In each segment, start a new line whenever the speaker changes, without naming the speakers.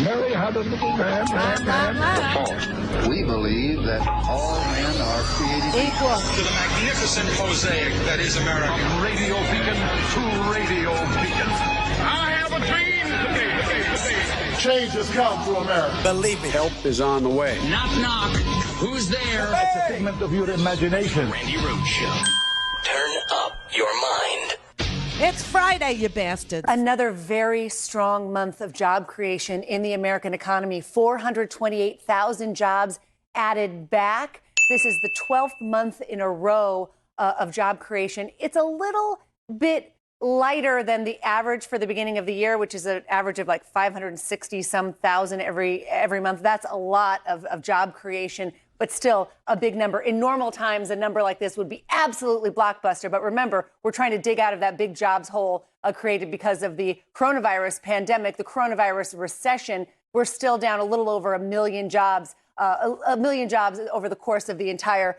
Mary had a little lamb.
We believe that all men are created
equal.
To the magnificent mosaic that is America.
From radio beacon to radio beacon. I have a dream today. Change has come to America.
Believe me.
Help is on the way.
Knock, knock. Who's there?
It's a figment of your imagination.
Randi Rhodes Show.
Turn up your mind.
It's Friday, you bastards.
Another very strong month of job creation in the American economy. 428,000 jobs added back. This is the 12th month in a row of job creation. It's a little bit lighter than the average for the beginning of the year, which is an average of like 560 some thousand every month. That's a lot of job creation, but still a big number. In normal times, a number like this would be absolutely blockbuster. But remember, we're trying to dig out of that big jobs hole created because of the coronavirus pandemic, the coronavirus recession. We're still down a little over a million jobs over the course of the entire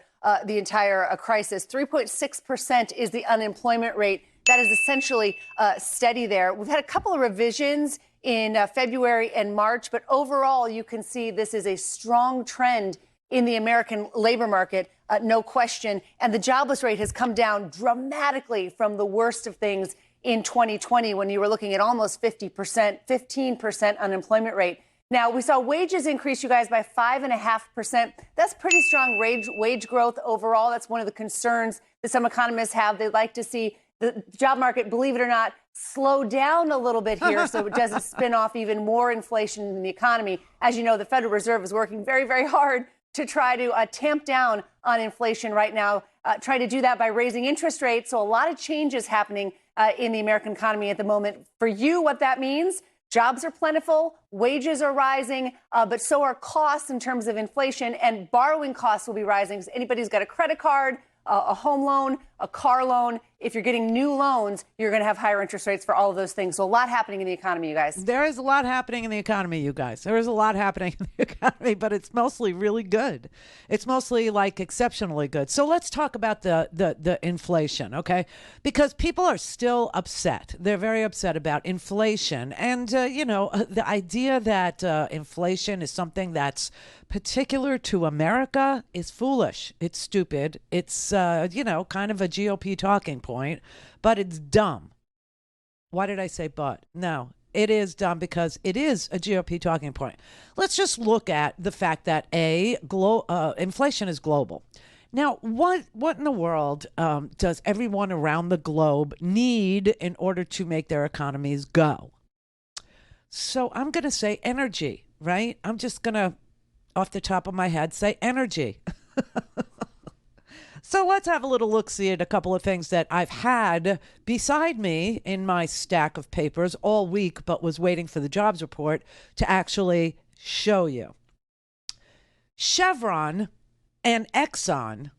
crisis. 3.6% is the unemployment rate. That is essentially steady there. We've had a couple of revisions in February and March, but overall, you can see this is a strong trend in the American labor market, no question. And the jobless rate has come down dramatically from the worst of things in 2020 when you were looking at almost 50%, 15% unemployment rate. Now, we saw wages increase, you guys, by 5.5%. That's pretty strong wage growth overall. That's one of the concerns that some economists have. They'd like to see the job market, believe it or not, slow down a little bit here so it doesn't spin off even more inflation in the economy. As you know, the Federal Reserve is working very, very hard to try to tamp down on inflation right now, try to do that by raising interest rates. So a lot of changes happening in the American economy at the moment. For you, what that means, jobs are plentiful, wages are rising, but so are costs in terms of inflation, and borrowing costs will be rising. So anybody who's got a credit card, a home loan, a car loan, if you're getting new loans, you're going to have higher interest rates for all of those things. So a lot happening in the economy, you guys.
There is a lot happening in the economy, you guys. There is a lot happening in the economy, but it's mostly really good. It's mostly like exceptionally good. So let's talk about the inflation, okay? Because people are still upset. They're very upset about inflation. And, the idea that inflation is something that's particular to America is foolish. It's stupid. It's, kind of a GOP talking point, but it's dumb. Why did I say but? No, it is dumb because it is a GOP talking point. Let's just look at the fact that inflation is global. Now, what in the world does everyone around the globe need in order to make their economies go? So I'm going to say energy, right? I'm just going to, off the top of my head, say energy. So let's have a little look-see at a couple of things that I've had beside me in my stack of papers all week, but was waiting for the jobs report to actually show you. Chevron and Exxon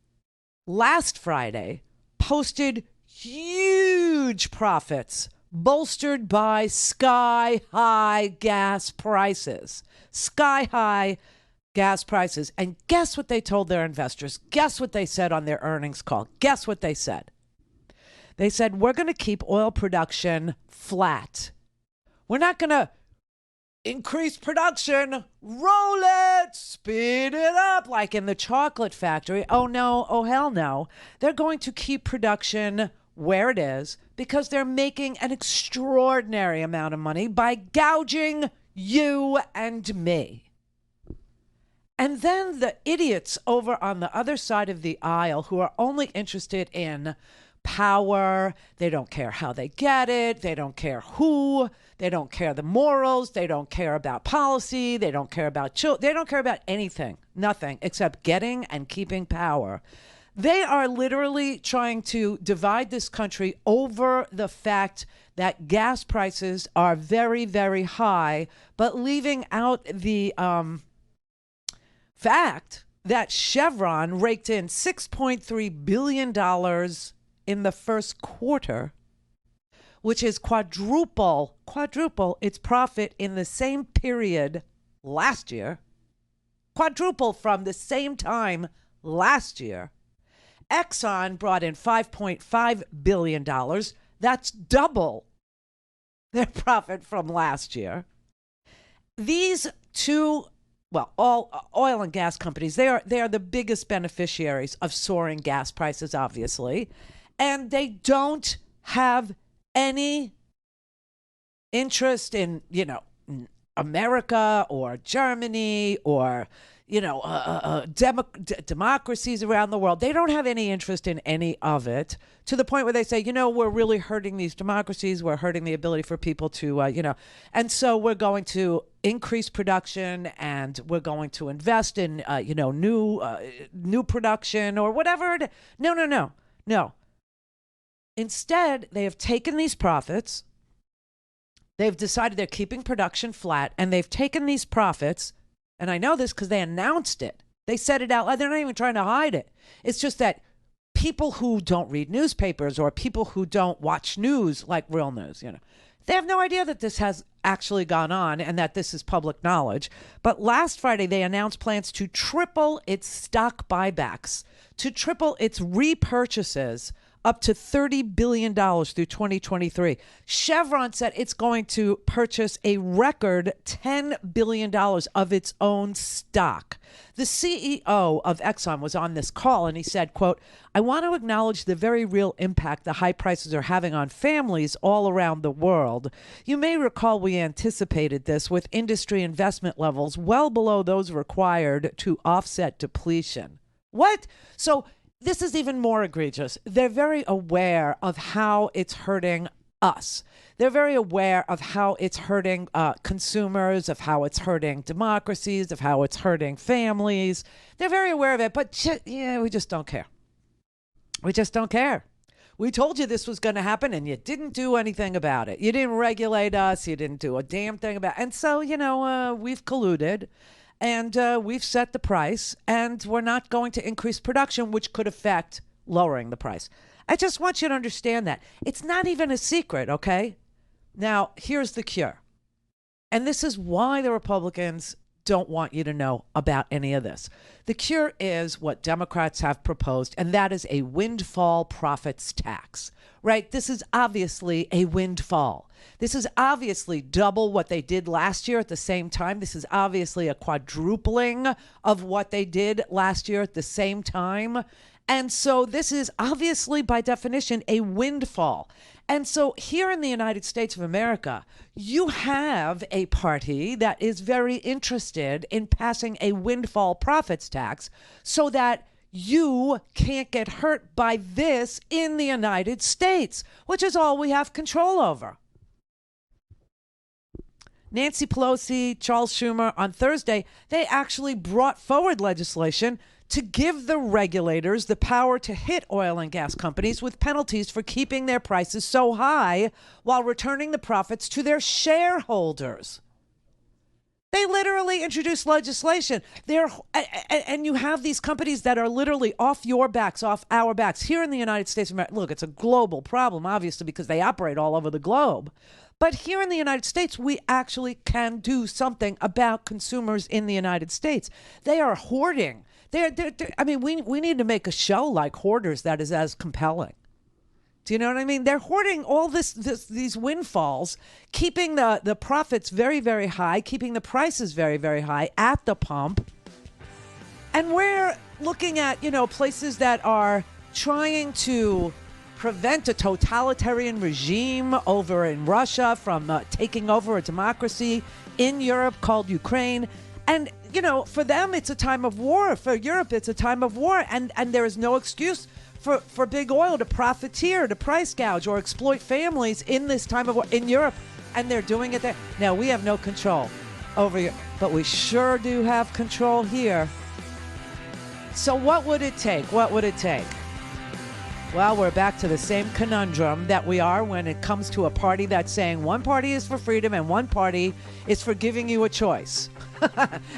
last Friday posted huge profits bolstered by sky-high gas prices. Sky-high gas prices. And guess what they told their investors? Guess what they said on their earnings call? Guess what they said? They said, we're going to keep oil production flat. We're not going to increase production. Roll it, speed it up, like in the chocolate factory. Oh, no. Oh, hell no. They're going to keep production where it is because they're making an extraordinary amount of money by gouging you and me. And then the idiots over on the other side of the aisle who are only interested in power, they don't care how they get it, they don't care who, they don't care the morals, they don't care about policy, they don't care about they don't care about anything, nothing except getting and keeping power. They are literally trying to divide this country over the fact that gas prices are very, very high, but leaving out the fact that Chevron raked in $6.3 billion in the first quarter, which is quadruple its profit in the same period last year, quadruple from the same time last year. Exxon brought in $5.5 billion. That's double their profit from last year. these two, well, all oil and gas companies, they are the biggest beneficiaries of soaring gas prices, obviously, and they don't have any interest in, America or Germany or, democracies around the world. They don't have any interest in any of it, to the point where they say, we're really hurting these democracies. We're hurting the ability for people to, and so we're going to increase production and we're going to invest in, new production or whatever. No. Instead, they have taken these profits. They've decided they're keeping production flat, and they've taken these profits. And I know this because they announced it. They said it out loud. They're not even trying to hide it. It's just that people who don't read newspapers or people who don't watch news, like real news, they have no idea that this has actually gone on and that this is public knowledge. But last Friday, they announced plans to triple its stock buybacks, to triple its repurchases up to $30 billion through 2023. Chevron said it's going to purchase a record $10 billion of its own stock. The CEO of Exxon was on this call and he said, quote, "I want to acknowledge the very real impact the high prices are having on families all around the world. You may recall we anticipated this with industry investment levels well below those required to offset depletion." What? So this is even more egregious. They're very aware of how it's hurting us. They're very aware of how it's hurting consumers, of how it's hurting democracies, of how it's hurting families. They're very aware of it, but we just don't care. We just don't care. We told you this was going to happen, and you didn't do anything about it. You didn't regulate us. You didn't do a damn thing about it. And so, we've colluded. And we've set the price, and we're not going to increase production, which could affect lowering the price. I just want you to understand that. It's not even a secret, okay? Now, here's the cure. And this is why the Republicans don't want you to know about any of this. The cure is what Democrats have proposed, and that is a windfall profits tax, right? This is obviously a windfall. This is obviously double what they did last year at the same time. This is obviously a quadrupling of what they did last year at the same time. And so this is obviously, by definition, a windfall. And so here in the United States of America, you have a party that is very interested in passing a windfall profits tax so that you can't get hurt by this in the United States, which is all we have control over. Nancy Pelosi, Charles Schumer, on Thursday, they actually brought forward legislation to give the regulators the power to hit oil and gas companies with penalties for keeping their prices so high while returning the profits to their shareholders. They literally introduced legislation there, and you have these companies that are literally off your backs, off our backs. Here in the United States of America, look, it's a global problem, obviously, because they operate all over the globe. But here in the United States, we actually can do something about consumers in the United States. They are hoarding. We need to make a show like Hoarders that is as compelling. Do you know what I mean? They're hoarding all these windfalls, keeping the profits very, very high, keeping the prices very, very high at the pump. And we're looking at, places that are trying to prevent a totalitarian regime over in Russia from taking over a democracy in Europe called Ukraine. And, for them, it's a time of war. For Europe, it's a time of war. And there is no excuse for big oil to profiteer, to price gouge, or exploit families in this time of war in Europe. And they're doing it there. Now, we have no control over here, but we sure do have control here. So what would it take? What would it take? Well, we're back to the same conundrum that we are when it comes to a party that's saying one party is for freedom and one party is for giving you a choice.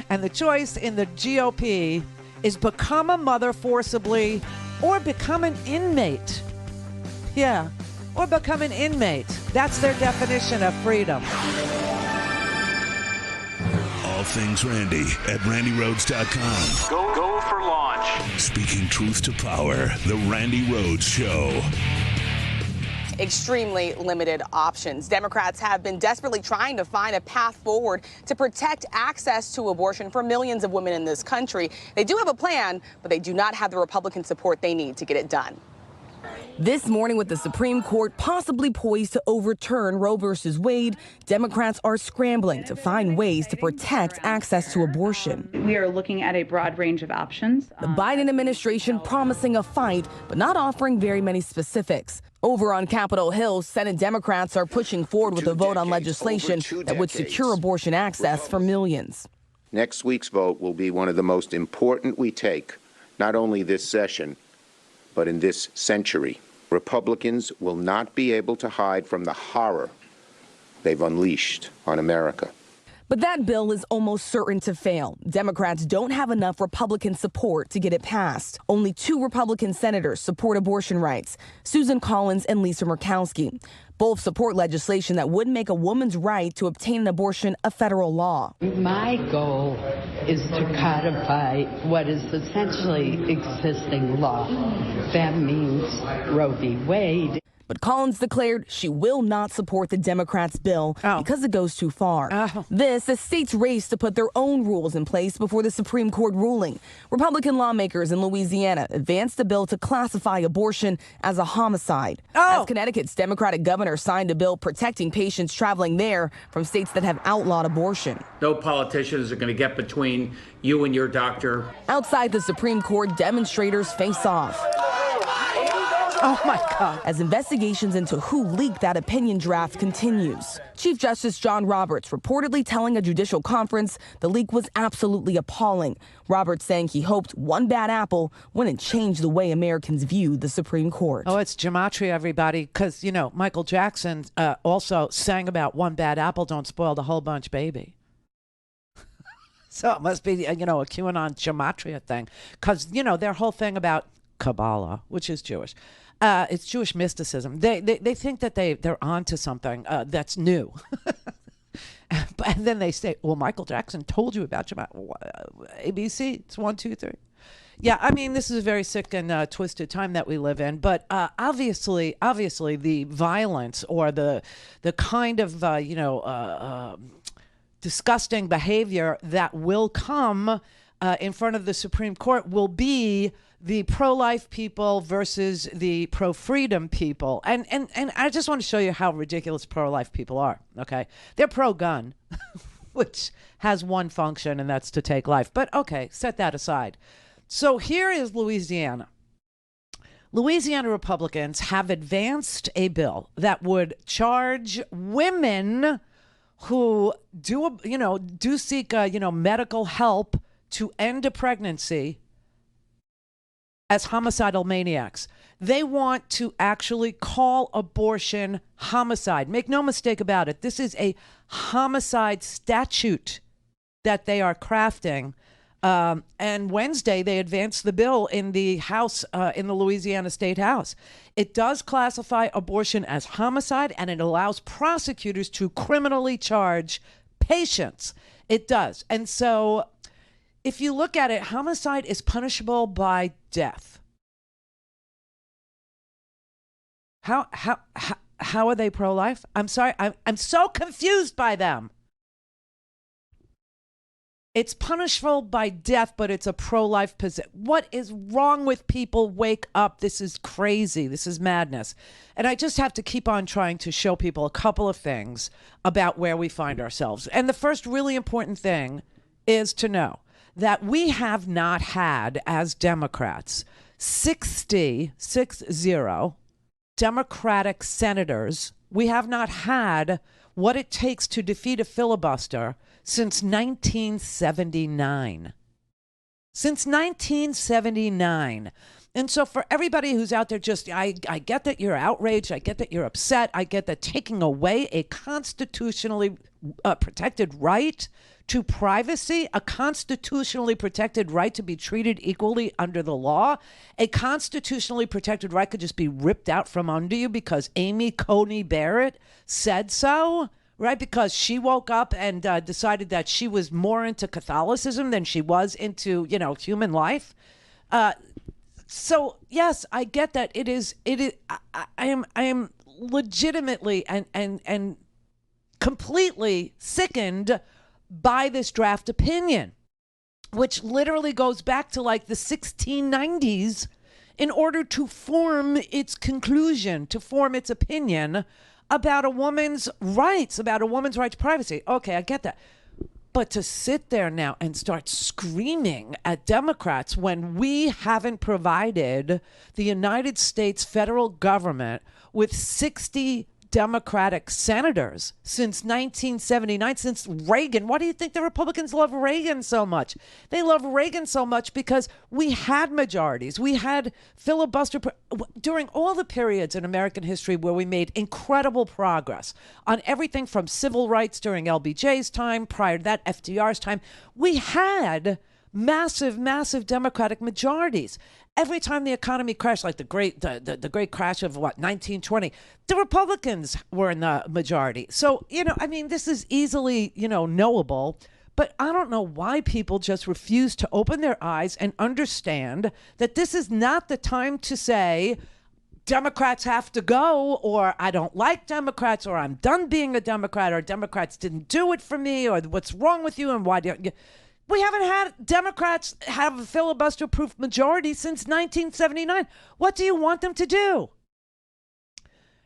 And the choice in the GOP is become a mother forcibly or become an inmate. Yeah, or become an inmate. That's their definition of freedom.
All things Randi at RandiRhodes.com.
Go for launch.
Speaking truth to power, the Randi Rhodes Show.
extremely limited options. Democrats have been desperately trying to find a path forward to protect access to abortion for millions of women in this country. They do have a plan, but they do not have the Republican support they need to get it done.
This morning, with the Supreme Court possibly poised to overturn Roe versus Wade, Democrats are scrambling to find ways to protect access to abortion.
We are looking at a broad range of options.
The Biden administration promising a fight, but not offering very many specifics. Over on Capitol Hill, Senate Democrats are pushing forward with a vote on legislation that would secure abortion access for millions.
Next week's vote will be one of the most important we take, not only this session, but in this century. Republicans will not be able to hide from the horror they've unleashed on America.
But that bill is almost certain to fail. Democrats don't have enough Republican support to get it passed. Only 2 Republican senators support abortion rights, Susan Collins and Lisa Murkowski. Both support legislation that would make a woman's right to obtain an abortion a federal law.
My goal is to codify what is essentially existing law. That means Roe v. Wade.
But Collins declared she will not support the Democrats' bill because it goes too far. This as states race to put their own rules in place before the Supreme Court ruling. Republican lawmakers in Louisiana advanced a bill to classify abortion as a homicide. As Connecticut's Democratic governor signed a bill protecting patients traveling there from states that have outlawed abortion.
No politicians are going to get between you and your doctor.
Outside the Supreme Court, demonstrators face off.
Oh, my God.
As investigations into who leaked that opinion draft continues. Chief Justice John Roberts reportedly telling a judicial conference the leak was absolutely appalling. Roberts saying he hoped one bad apple wouldn't change the way Americans view the Supreme Court.
Oh, it's gematria, everybody, because, you know, Michael Jackson also sang about one bad apple don't spoil the whole bunch, baby. So it must be, you know, a QAnon gematria thing, because, you know, their whole thing about Kabbalah, which is Jewish. It's Jewish mysticism. They think that they're onto something that's new. And then they say, well, Michael Jackson told you about ABC. It's 1, 2, 3. Yeah, I mean, this is a very sick and twisted time that we live in. But obviously, the violence or the kind of, disgusting behavior that will come in front of the Supreme Court will be the pro-life people versus the pro-freedom people. And I just want to show you how ridiculous pro-life people are, okay? They're pro-gun, which has one function, and that's to take life. But, okay, set that aside. So here is Louisiana. Louisiana Republicans have advanced a bill that would charge women who do seek, medical help to end a pregnancy as homicidal maniacs. They want to actually call abortion homicide. Make no mistake about it. This is a homicide statute that they are crafting. And Wednesday, they advanced the bill in the House, in the Louisiana State House. It does classify abortion as homicide, and it allows prosecutors to criminally charge patients. It does. And so if you look at it, homicide is punishable by death. How are they pro-life? I'm sorry, I'm so confused by them. It's punishable by death, but it's a pro-life position. What is wrong with people? Wake up. This is crazy. This is madness. And I just have to keep on trying to show people a couple of things about where we find ourselves. And the first really important thing is to know that we have not had, as Democrats, 60 Democratic senators. We have not had what it takes to defeat a filibuster since 1979. Since 1979. And so for everybody who's out there I get that you're outraged. I get that you're upset. I get that taking away a constitutionally protected right to privacy, a constitutionally protected right to be treated equally under the law, a constitutionally protected right could just be ripped out from under you because Amy Coney Barrett said so, right? Because she woke up and decided that she was more into Catholicism than she was into, human life. So yes, I get that. I am legitimately and completely sickened by this draft opinion, which literally goes back to like the 1690s in order to form its conclusion, to form its opinion about a woman's rights to privacy. Okay, I get that. But to sit there now and start screaming at Democrats when we haven't provided the United States federal government with 60 Democratic senators since 1979, since Reagan. Why do you think the Republicans love Reagan so much? They love Reagan so much because we had majorities. We had filibuster during all the periods in American history where we made incredible progress on everything from civil rights during LBJ's time, prior to that, FDR's time. We had massive Democratic majorities. Every time the economy crashed, like the great crash of 1920, the Republicans were in the majority. So, this is easily, knowable. But I don't know why people just refuse to open their eyes and understand that this is not the time to say Democrats have to go, or I don't like Democrats, or I'm done being a Democrat, or Democrats didn't do it for me, or what's wrong with you and why do you... We haven't had Democrats have a filibuster-proof majority since 1979. What do you want them to do?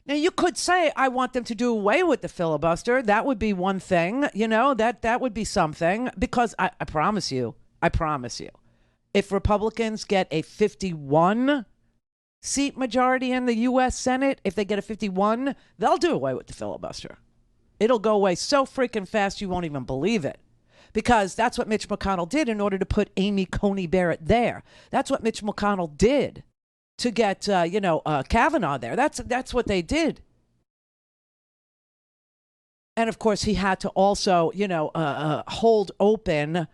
Now, you could say, I want them to do away with the filibuster. That would be one thing, that would be something. Because I promise you, if Republicans get a 51-seat majority in the U.S. Senate, if they get a 51, they'll do away with the filibuster. It'll go away so freaking fast you won't even believe it. Because that's what Mitch McConnell did in order to put Amy Coney Barrett there. That's what Mitch McConnell did to get, Kavanaugh there. That's what they did. And, of course, he had to also, hold open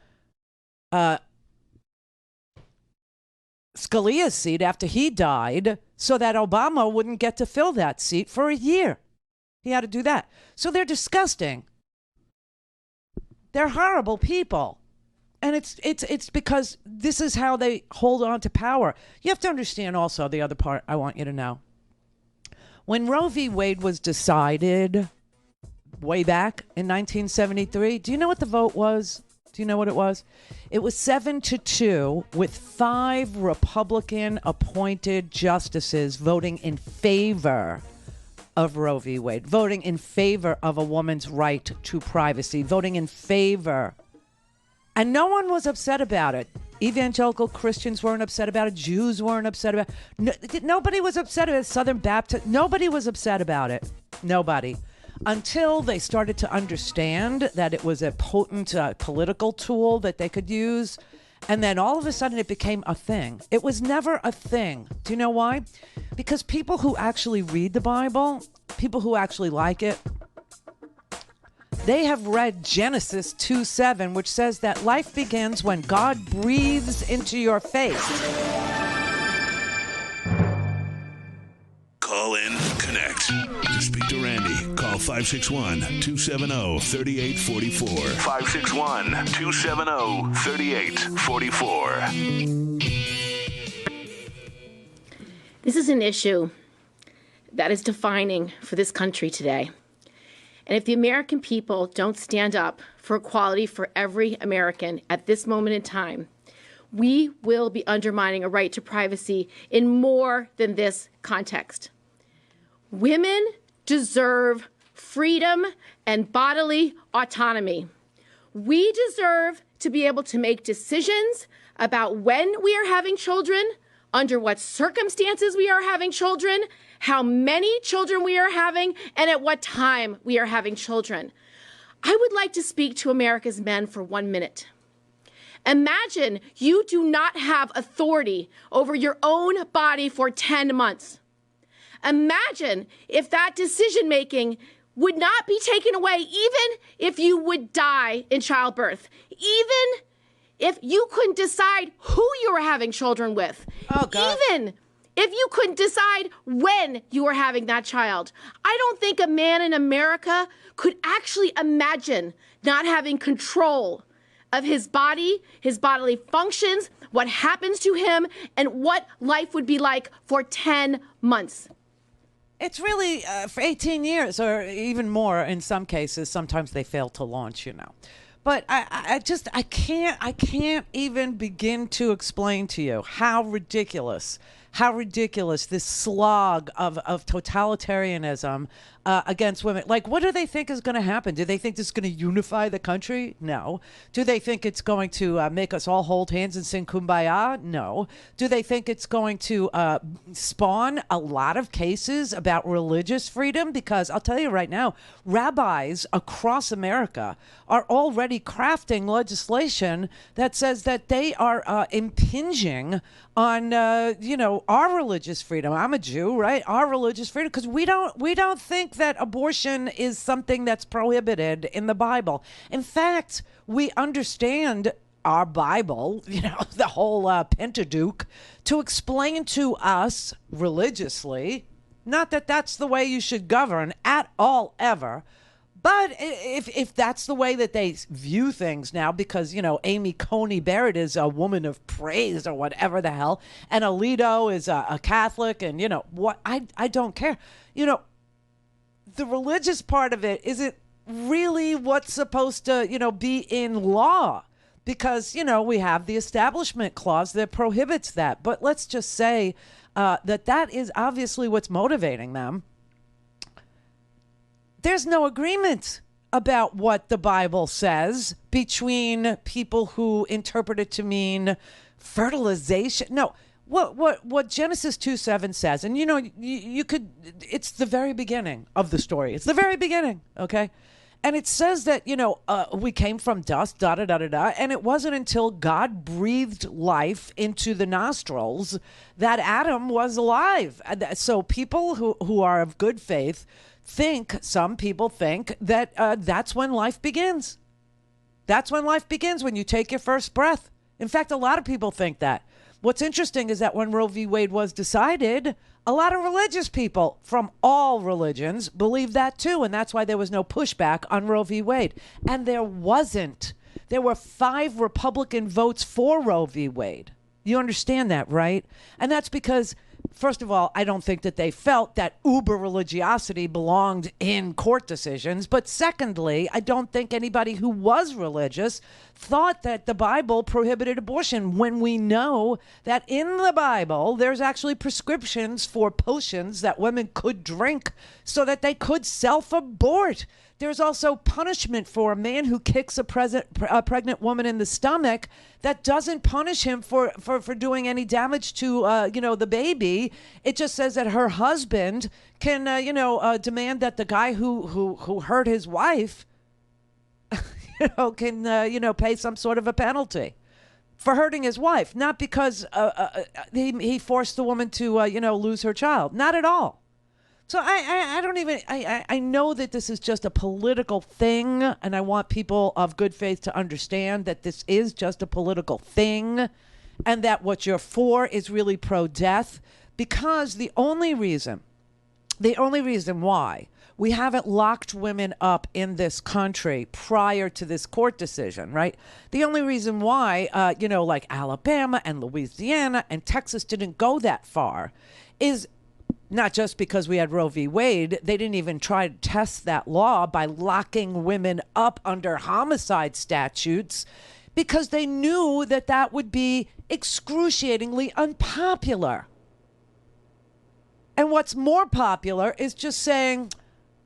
Scalia's seat after he died so that Obama wouldn't get to fill that seat for a year. He had to do that. So they're disgusting. They're horrible people. And it's because this is how they hold on to power. You have to understand also the other part I want you to know. When Roe v. Wade was decided way back in 1973, do you know what the vote was? Do you know what it was? It was 7-2 with 5 Republican appointed justices voting in favor of Roe v. Wade, voting in favor of a woman's right to privacy, voting in favor. And no one was upset about it. Evangelical Christians weren't upset about it. Jews weren't upset about it. Nobody was upset about it. Southern Baptist, nobody was upset about it. Nobody. Until they started to understand that it was a potent political tool that they could use. And then all of a sudden it became a thing. It was never a thing. Do you know why? Because people who actually read the Bible, people who actually like it, they have read Genesis 2:7, which says that life begins when God breathes into your face.
Call in, connect. To speak to Randi, call 561-270-3844. 561-270-3844.
This is an issue that is defining for this country today. And if the American people don't stand up for equality for every American at this moment in time, we will be undermining a right to privacy in more than this context. Women deserve freedom and bodily autonomy. We deserve to be able to make decisions about when we are having children, under what circumstances we are having children, how many children we are having, and at what time we are having children. I would like to speak to America's men for 1 minute. Imagine you do not have authority over your own body for 10 months. Imagine if that decision-making would not be taken away, even if you would die in childbirth, even if you couldn't decide who you were having children with, even if you couldn't decide when you were having that child. I don't think a man in America could actually imagine not having control of his body, his bodily functions, what happens to him, and what life would be like for 10 months.
it's really for 18 years or even more in some cases. Sometimes they fail to launch, But I can't even begin to explain to you how ridiculous this slog of totalitarianism against women. Like, what do they think is going to happen? Do they think this is going to unify the country? No. Do they think it's going to make us all hold hands and sing Kumbaya? No. Do they think it's going to spawn a lot of cases about religious freedom? Because I'll tell you right now, rabbis across America are already crafting legislation that says that they are impinging on, our religious freedom. I'm a Jew, right? Our religious freedom, because we don't think that abortion is something that's prohibited in the Bible. In fact, we understand our Bible, the whole Pentateuch, to explain to us religiously, not that that's the way you should govern at all ever, but if that's the way that they view things now, because, Amy Coney Barrett is a woman of praise or whatever the hell, and Alito is a Catholic, and, what, I don't care. The religious part of it isn't really what's supposed to, be in law, because, we have the Establishment Clause that prohibits that. But let's just say that is obviously what's motivating them. There's no agreement about what the Bible says between people who interpret it to mean fertilization. No, what Genesis 2:7 says, and you could, it's the very beginning of the story. It's the very beginning, okay? And it says that, we came from dust, and it wasn't until God breathed life into the nostrils that Adam was alive. So people who are of good faith some people think that that's when life begins. That's when life begins, when you take your first breath. In fact, a lot of people think that. What's interesting is that when Roe v. Wade was decided, a lot of religious people from all religions believed that too, and that's why there was no pushback on Roe v. Wade. And there wasn't. There were 5 Republican votes for Roe v. Wade. You understand that, right? And that's because, first of all, I don't think that they felt that uber religiosity belonged in court decisions. But secondly, I don't think anybody who was religious thought that the Bible prohibited abortion, when we know that in the Bible, there's actually prescriptions for potions that women could drink so that they could self-abort. There's also punishment for a man who kicks a pregnant woman in the stomach that doesn't punish him for doing any damage to, the baby. It just says that her husband can, demand that the guy who hurt his wife, can, pay some sort of a penalty for hurting his wife, not because he forced the woman to, lose her child. Not at all. So I know that this is just a political thing, and I want people of good faith to understand that this is just a political thing, and that what you're for is really pro-death, because the only reason why we haven't locked women up in this country prior to this court decision, right? The only reason why, like Alabama and Louisiana and Texas didn't go that far is not just because we had Roe v. Wade. They didn't even try to test that law by locking women up under homicide statutes, because they knew that that would be excruciatingly unpopular. And what's more popular is just saying,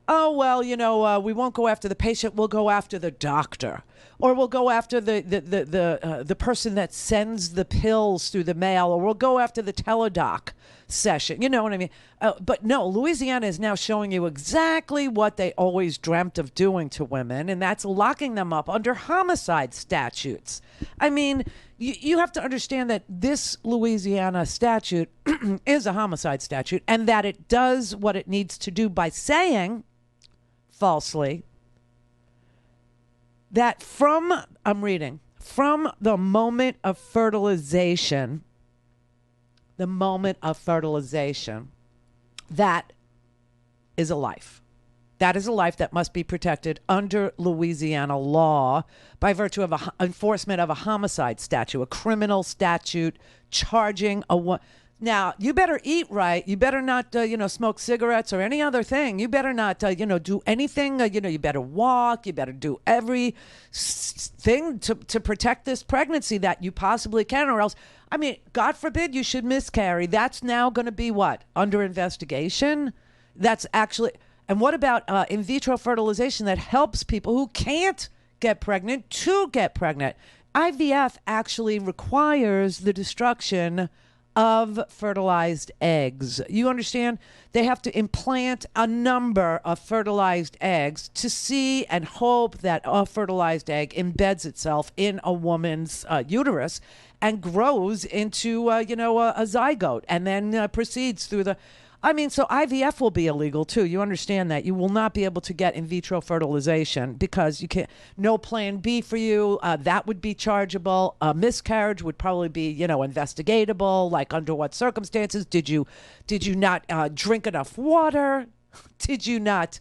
oh, well, we won't go after the patient, we'll go after the doctor. Or we'll go after the person that sends the pills through the mail, or we'll go after the teledoc session. You know what I mean? But no, Louisiana is now showing you exactly what they always dreamt of doing to women, and that's locking them up under homicide statutes. I mean, you have to understand that this Louisiana statute is a homicide statute, and that it does what it needs to do by saying, falsely, that from the moment of fertilization, that is a life. That is a life that must be protected under Louisiana law by virtue of enforcement of a homicide statute, a criminal statute charging Now, you better eat right. You better not, smoke cigarettes or any other thing. You better not, do anything. You better walk. You better do every thing to protect this pregnancy that you possibly can, or else, I mean, God forbid you should miscarry. That's now going to be what? Under investigation? That's actually, and what about in vitro fertilization that helps people who can't get pregnant to get pregnant? IVF actually requires the destruction of fertilized eggs. You understand? They have to implant a number of fertilized eggs to see and hope that a fertilized egg embeds itself in a woman's uterus and grows into, a zygote, and then proceeds through the... so IVF will be illegal too. You understand that. You will not be able to get in vitro fertilization because you can't, no plan B for you. That would be chargeable. A miscarriage would probably be, investigatable. Like under what circumstances? Did you not drink enough water? Did you not,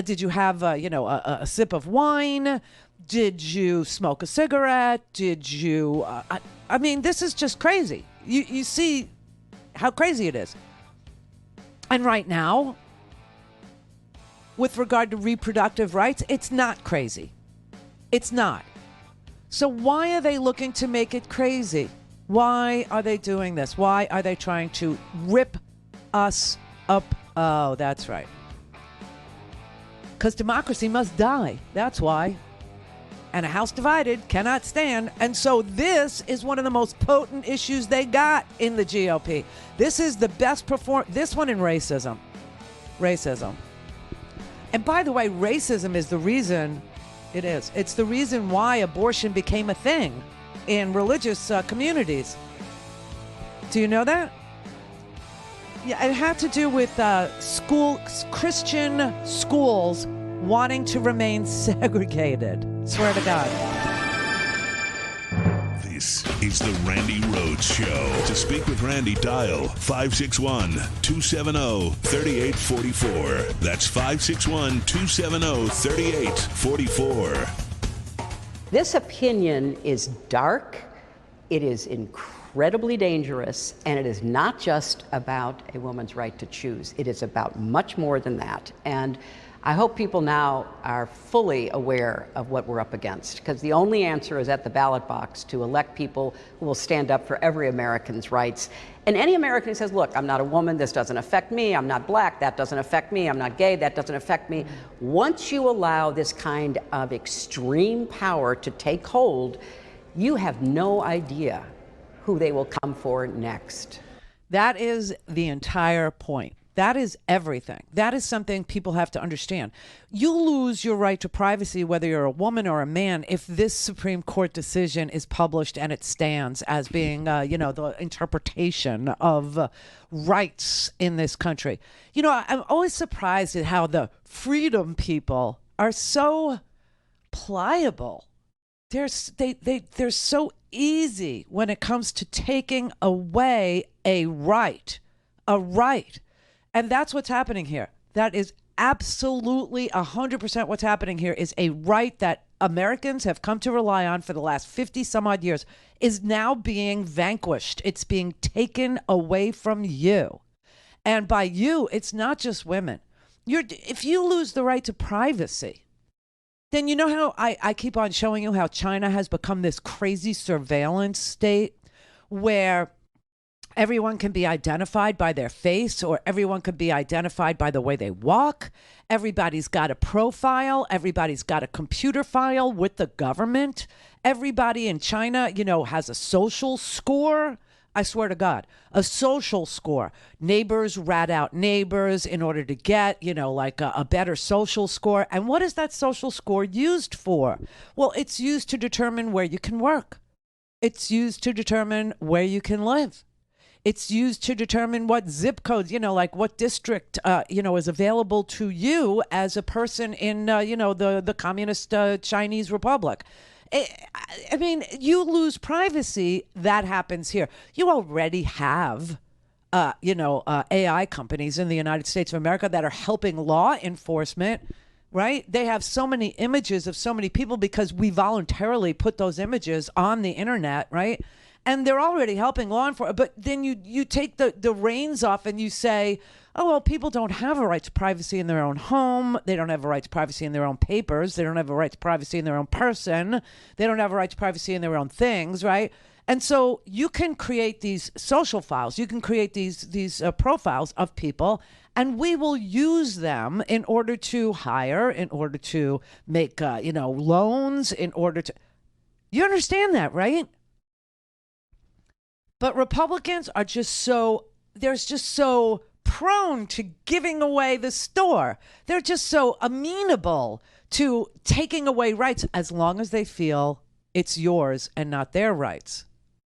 did you have, a sip of wine? Did you smoke a cigarette? Did you, this is just crazy. You see how crazy it is. And right now, with regard to reproductive rights, it's not crazy. It's not. So why are they looking to make it crazy? Why are they doing this? Why are they trying to rip us up? Oh, that's right. Because democracy must die. That's why. And a house divided cannot stand. And so this is one of the most potent issues they got in the GOP. This is the best this one in racism. And by the way, racism is the reason it is. It's the reason why abortion became a thing in religious communities. Do you know that? Yeah, it had to do with Christian schools wanting to remain segregated. Swear to God.
This is the Randi Rhodes Show. To speak with Randi, dial 561-270-3844. That's 561-270-3844.
This opinion is dark, it is incredibly dangerous, and it is not just about a woman's right to choose. It is about much more than that. And I hope people now are fully aware of what we're up against, because the only answer is at the ballot box to elect people who will stand up for every American's rights. And any American who says, look, I'm not a woman, this doesn't affect me, I'm not black, that doesn't affect me, I'm not gay, that doesn't affect me. Once you allow this kind of extreme power to take hold, you have no idea who they will come for next.
That is the entire point. That is everything. That is something people have to understand. You lose your right to privacy, whether you're a woman or a man, if this Supreme Court decision is published and it stands as being, the interpretation of rights in this country. I'm always surprised at how the freedom people are so pliable. They're so easy when it comes to taking away a right. And that's what's happening here. That is absolutely 100% what's happening here, is a right that Americans have come to rely on for the last 50 some odd years is now being vanquished. It's being taken away from you. And by you, it's not just women. If you lose the right to privacy, then you know how I keep on showing you how China has become this crazy surveillance state where everyone can be identified by their face, or everyone could be identified by the way they walk. Everybody's got a profile. Everybody's got a computer file with the government. Everybody in China, has a social score. I swear to God, a social score. Neighbors rat out neighbors in order to get, a better social score. And what is that social score used for? Well, it's used to determine where you can work. It's used to determine where you can live. It's used to determine what zip codes, what district, is available to you as a person in, the communist Chinese Republic. You lose privacy. That happens here. You already have, AI companies in the United States of America that are helping law enforcement, right? They have so many images of so many people because we voluntarily put those images on the internet, right? And they're already helping law enforcement. But then you take the reins off and you say, oh, well, people don't have a right to privacy in their own home. They don't have a right to privacy in their own papers. They don't have a right to privacy in their own person. They don't have a right to privacy in their own things, right? And so you can create these social files. You can create these profiles of people, and we will use them in order to hire, in order to make, loans, in order to... You understand that, right? But Republicans are just so prone to giving away the store. They're just so amenable to taking away rights as long as they feel it's yours and not their rights.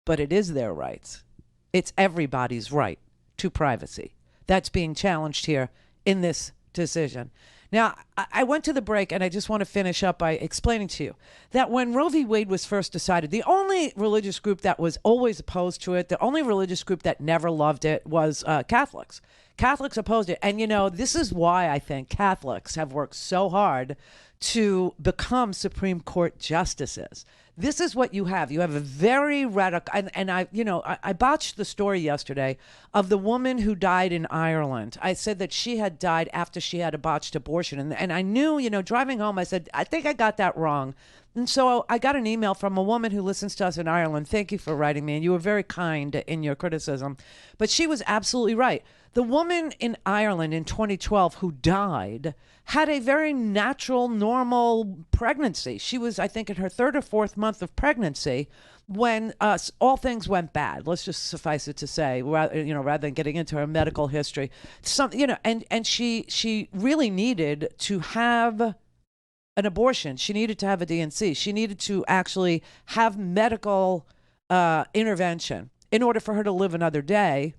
But it is their rights. It's everybody's right to privacy. That's being challenged here in this decision. Now, I went to the break, and I just want to finish up by explaining to you that when Roe v. Wade was first decided, the only religious group that was always opposed to it, the only religious group that never loved it was Catholics. Catholics opposed it. And, this is why I think Catholics have worked so hard to become Supreme Court justices. This is what you have. You have a very radical, and I botched the story yesterday of the woman who died in Ireland. I said that she had died after she had a botched abortion. And I knew, driving home, I said, I think I got that wrong. And so I got an email from a woman who listens to us in Ireland. Thank you for writing me. And you were very kind in your criticism. But she was absolutely right. The woman in Ireland in 2012 who died had a very natural, normal pregnancy. She was, I think, in her third or fourth month of pregnancy when all things went bad. Let's just suffice it to say, rather than getting into her medical history, and she really needed to have an abortion. She needed to have a DNC. She needed to actually have medical intervention in order for her to live another day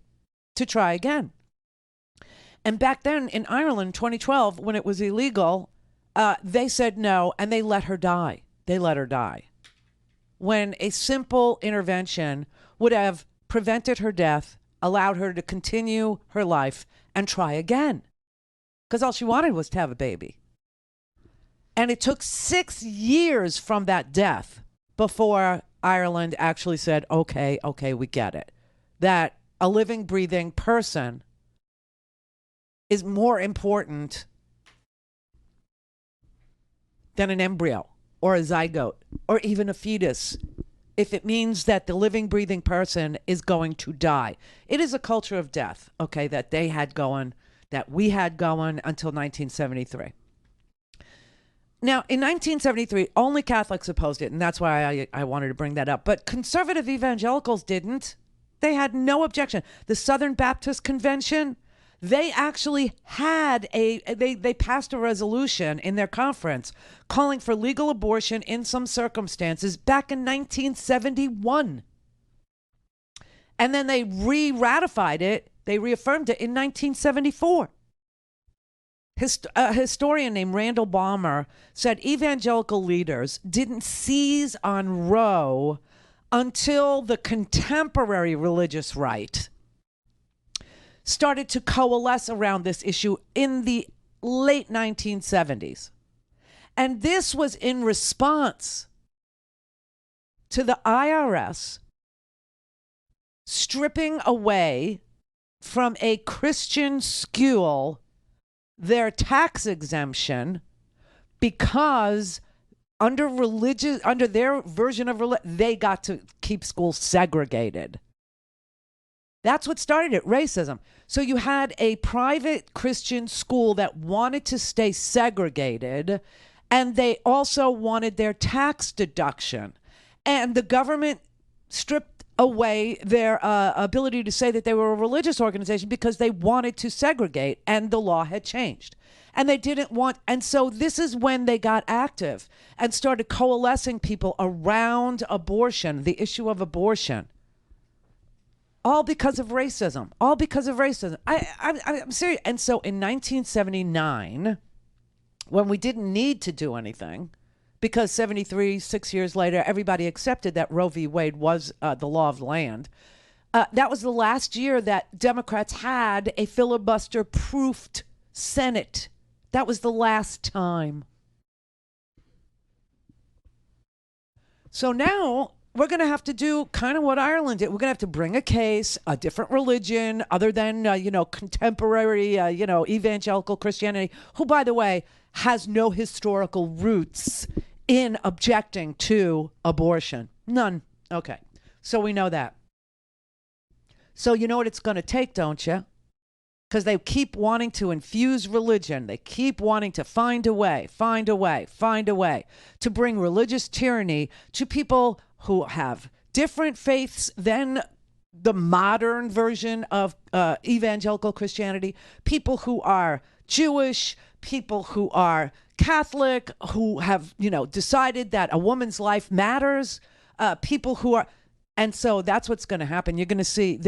to try again. And back then in Ireland, 2012, when it was illegal, they said no, and they let her die. They let her die. When a simple intervention would have prevented her death, allowed her to continue her life and try again. Because all she wanted was to have a baby. And it took 6 years from that death before Ireland actually said, okay, we get it. That a living, breathing person is more important than an embryo or a zygote or even a fetus if it means that the living, breathing person is going to die. It is a culture of death, okay, that they had going, that we had going until 1973. Now, in 1973, only Catholics opposed it, and that's why I wanted to bring that up. But conservative evangelicals didn't. They had no objection. The Southern Baptist Convention, they actually had they passed a resolution in their conference calling for legal abortion in some circumstances back in 1971. And then they re-ratified it, they reaffirmed it in 1974. A historian named Randall Balmer said evangelical leaders didn't seize on Roe until the contemporary religious right started to coalesce around this issue in the late 1970s. And this was in response to the IRS stripping away from a Christian school their tax exemption because under their version of religion, they got to keep schools segregated. That's what started it, racism. So you had a private Christian school that wanted to stay segregated, and they also wanted their tax deduction. And the government stripped away their ability to say that they were a religious organization because they wanted to segregate, and the law had changed. And they didn't want, and so this is when they got active and started coalescing people around abortion, the issue of abortion. All because of racism. All because of racism. I'm serious. And so in 1979, when we didn't need to do anything, because 73, 6 years later, everybody accepted that Roe v. Wade was the law of the land. That was the last year that Democrats had a filibuster-proofed Senate. That was the last time. So now we're going to have to do kind of what Ireland did. We're going to have to bring a case, a different religion other than, contemporary, evangelical Christianity, who, by the way, has no historical roots in objecting to abortion. None. Okay. So we know that. So you know what it's going to take, don't you? Because they keep wanting to infuse religion. They keep wanting to find a way to bring religious tyranny to people who have different faiths than the modern version of evangelical Christianity, people who are Jewish, people who are Catholic, who have, decided that a woman's life matters, people who are, and so that's what's going to happen. You're going to see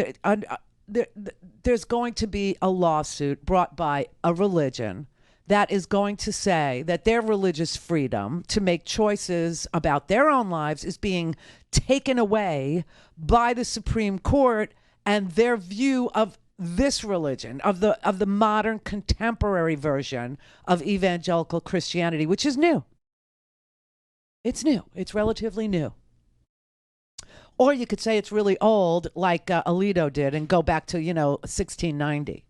there's going to be a lawsuit brought by a religion that is going to say that their religious freedom to make choices about their own lives is being taken away by the Supreme Court, and their view of this religion, of the modern contemporary version of evangelical Christianity, which is new. It's new. It's relatively new. Or you could say it's really old, like Alito did, and go back to 1690.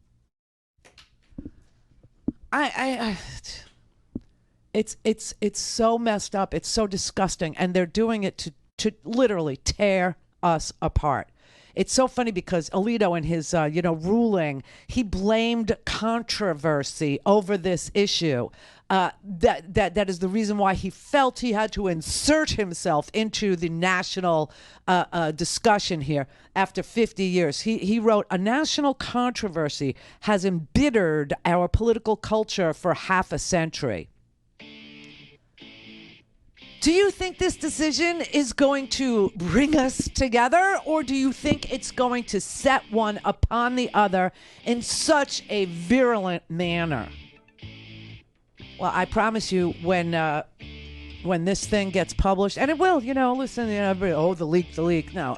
It's so messed up. It's so disgusting, and they're doing it to literally tear us apart. It's so funny because Alito, in his ruling, he blamed controversy over this issue. That is the reason why he felt he had to insert himself into the national discussion here after 50 years. He wrote, "A national controversy has embittered our political culture for half a century." Do you think this decision is going to bring us together, or do you think it's going to set one upon the other in such a virulent manner? Well, I promise you, when this thing gets published, and it will, listen, the leak. No,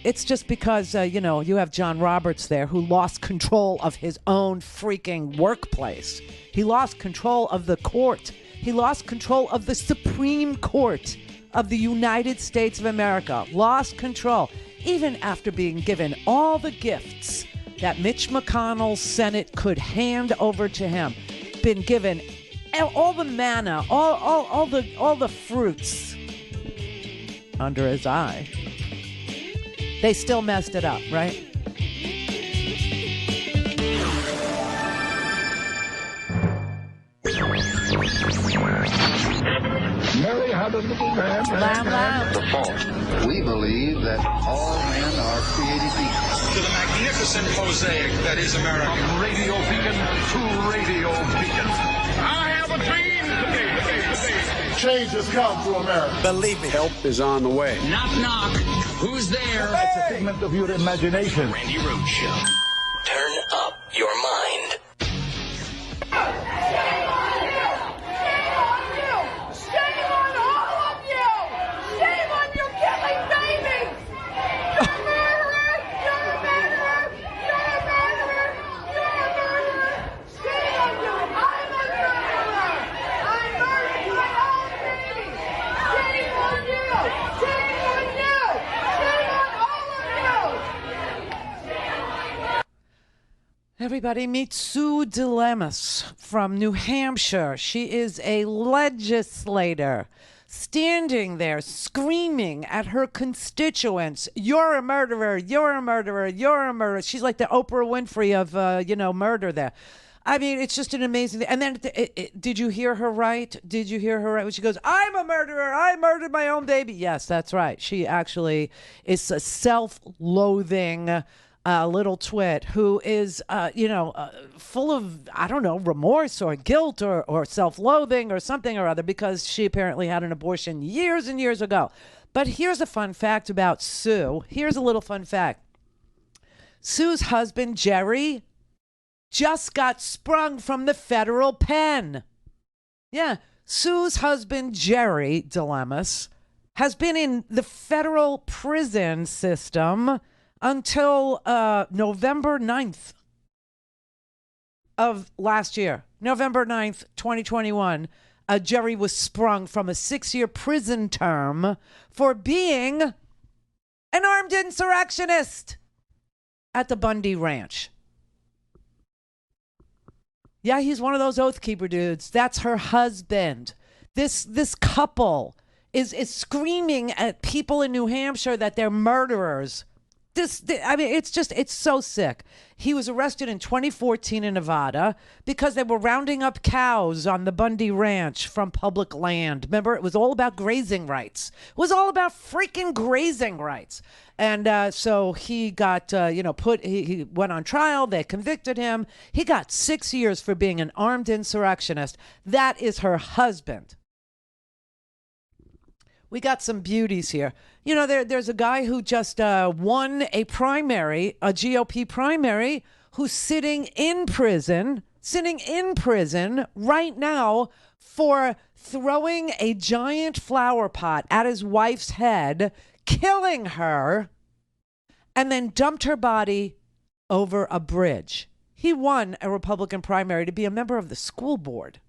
it's just because, you have John Roberts there, who lost control of his own freaking workplace. He lost control of the court. He lost control of the Supreme Court of the United States of America. Lost control, even after being given all the gifts that Mitch McConnell's Senate could hand over to him. Been given all the manna, all the fruits under his eye. They still messed it up, right?
Mary had a little lamb.
The fault. We believe that all men are created equal.
To the magnificent mosaic that is America.
From radio beacon to radio beacon. I have a dream today. Change has come to America.
Believe me.
Help is on the way.
Knock, knock. Who's there?
It's a figment of your imagination.
Randi Rhodes Show. Turn up your mind.
Everybody meet Sue Dilemmas from New Hampshire. She is a legislator standing there screaming at her constituents, "You're a murderer, you're a murderer, you're a murderer." She's like the Oprah Winfrey of, murder there. I mean, it's just an amazing thing. And then, did you hear her right? Did you hear her right? When she goes, "I'm a murderer. I murdered my own baby." Yes, that's right. She actually is a self-loathing little twit who is, full of, I don't know, remorse or guilt or self-loathing or something or other, because she apparently had an abortion years and years ago. But here's a fun fact about Sue. Here's a little fun fact. Sue's husband, Jerry, just got sprung from the federal pen. Yeah, Sue's husband, Jerry Dilemmas, has been in the federal prison system until November 9th of last year. November 9th, 2021. Jerry was sprung from a 6-year prison term for being an armed insurrectionist at the Bundy Ranch. Yeah, he's one of those Oath Keeper dudes. That's her husband. This couple is screaming at people in New Hampshire that they're murderers. It's so sick. He was arrested in 2014 in Nevada because they were rounding up cows on the Bundy Ranch from public land. Remember, it was all about grazing rights. It was all about freaking grazing rights. And so he got, he went on trial. They convicted him. He got 6 years for being an armed insurrectionist. That is her husband. We got some beauties here. You know, there's a guy who just won a GOP primary, who's sitting in prison right now for throwing a giant flower pot at his wife's head, killing her, and then dumped her body over a bridge. He won a Republican primary to be a member of the school board.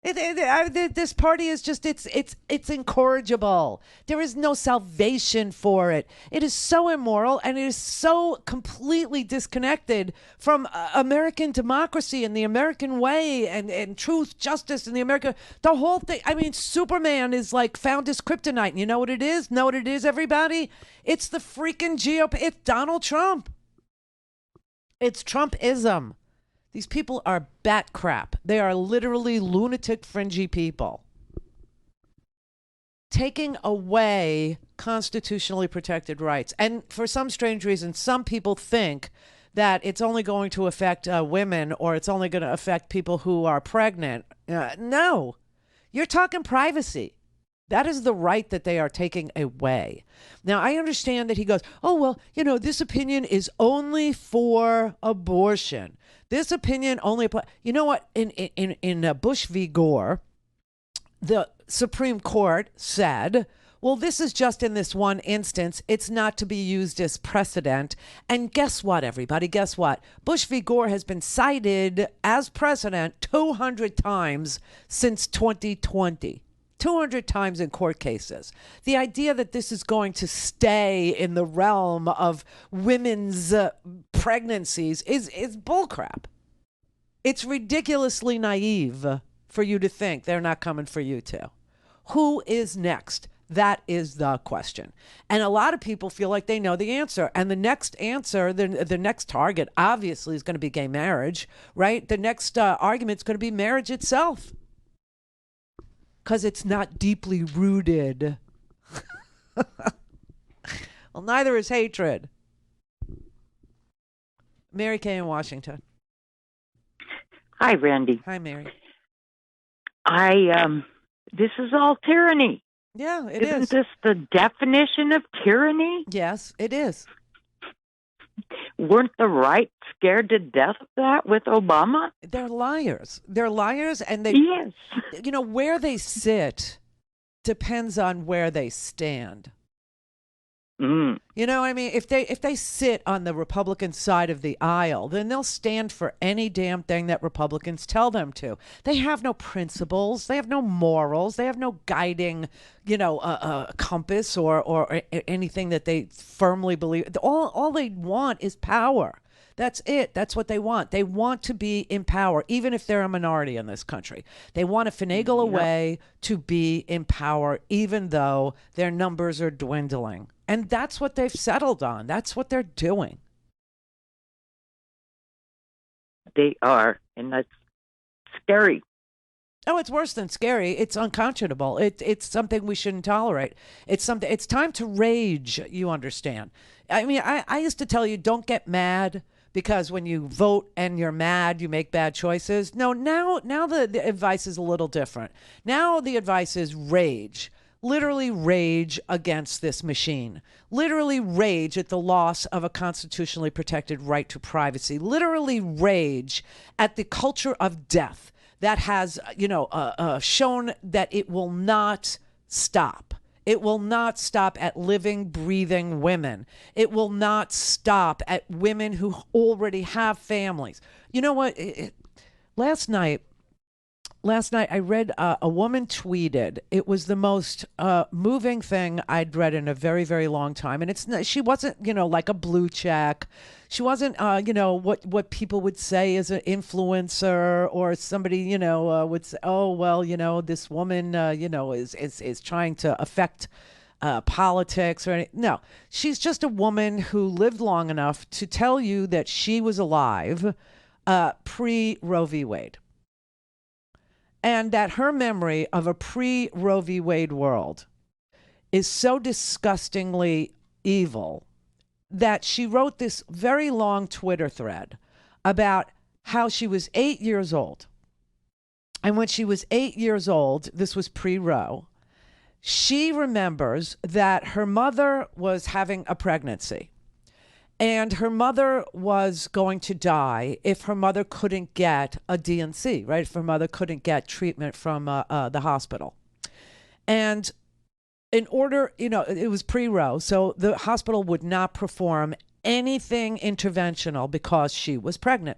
This party is just, it's incorrigible. There is no salvation for it. It is so immoral, and it is so completely disconnected from American democracy and the American way and truth, justice, and the whole thing. I mean, Superman is like found his kryptonite. And you know what it is? Know what it is, everybody? It's the freaking GOP. It's Donald Trump. It's Trumpism. These people are bat crap. They are literally lunatic, fringy people. Taking away constitutionally protected rights. And for some strange reason, some people think that it's only going to affect women, or it's only going to affect people who are pregnant. No, you're talking privacy. That is the right that they are taking away. Now, I understand that he goes, oh, well, this opinion is only for abortion. This opinion only applies. You know what? In Bush v. Gore, the Supreme Court said, well, this is just in this one instance. It's not to be used as precedent. And guess what, everybody? Guess what? Bush v. Gore has been cited as precedent 200 times since 2020. 200 times in court cases. The idea that this is going to stay in the realm of women's pregnancies is bullcrap. It's ridiculously naive for you to think they're not coming for you too. Who is next? That is the question. And a lot of people feel like they know the answer. And the next answer, the next target, obviously, is going to be gay marriage, right? The next argument is going to be marriage itself. Because it's not deeply rooted. Well, neither is hatred. Mary Kay in Washington.
Hi, Randy.
Hi, Mary.
This is all tyranny.
Yeah, it is.
Isn't this the definition of tyranny?
Yes, it is.
Weren't the right scared to death of that with Obama?
They're liars. They're liars, and they,
yes.
Where they sit depends on where they stand.
Mm.
You know what I mean? If they sit on the Republican side of the aisle, then they'll stand for any damn thing that Republicans tell them to. They have no principles. They have no morals. They have no guiding, compass or anything that they firmly believe. All they want is power. That's it. That's what they want. They want to be in power, even if they're a minority in this country. They want to finagle a way to be in power, even though their numbers are dwindling. And that's what they've settled on. That's what they're doing.
They are, and that's scary.
Oh, it's worse than scary. It's unconscionable. It's something we shouldn't tolerate. It's time to rage, you understand. I mean, I used to tell you, don't get mad, because when you vote and you're mad, you make bad choices. No, now the advice is a little different. Now the advice is rage. Literally rage against this machine. Literally rage at the loss of a constitutionally protected right to privacy. Literally rage at the culture of death that has, shown that it will not stop. It will not stop at living, breathing women. It will not stop at women who already have families. You know what? Last night I read a woman tweeted. It was the most moving thing I'd read in a very, very long time. And she wasn't, like a blue check. She wasn't, what people would say as an influencer or somebody, would say, oh, well, this woman, is trying to affect politics or anything. No, she's just a woman who lived long enough to tell you that she was alive pre-Roe v. Wade. And that her memory of a pre-Roe v. Wade world is so disgustingly evil that she wrote this very long Twitter thread about how she was 8 years old. And when she was 8 years old, this was pre-Roe, she remembers that her mother was having a pregnancy. And her mother was going to die if her mother couldn't get a DNC, right? If her mother couldn't get treatment from the hospital. And in order, it was pre-Roe, so the hospital would not perform anything interventional because she was pregnant.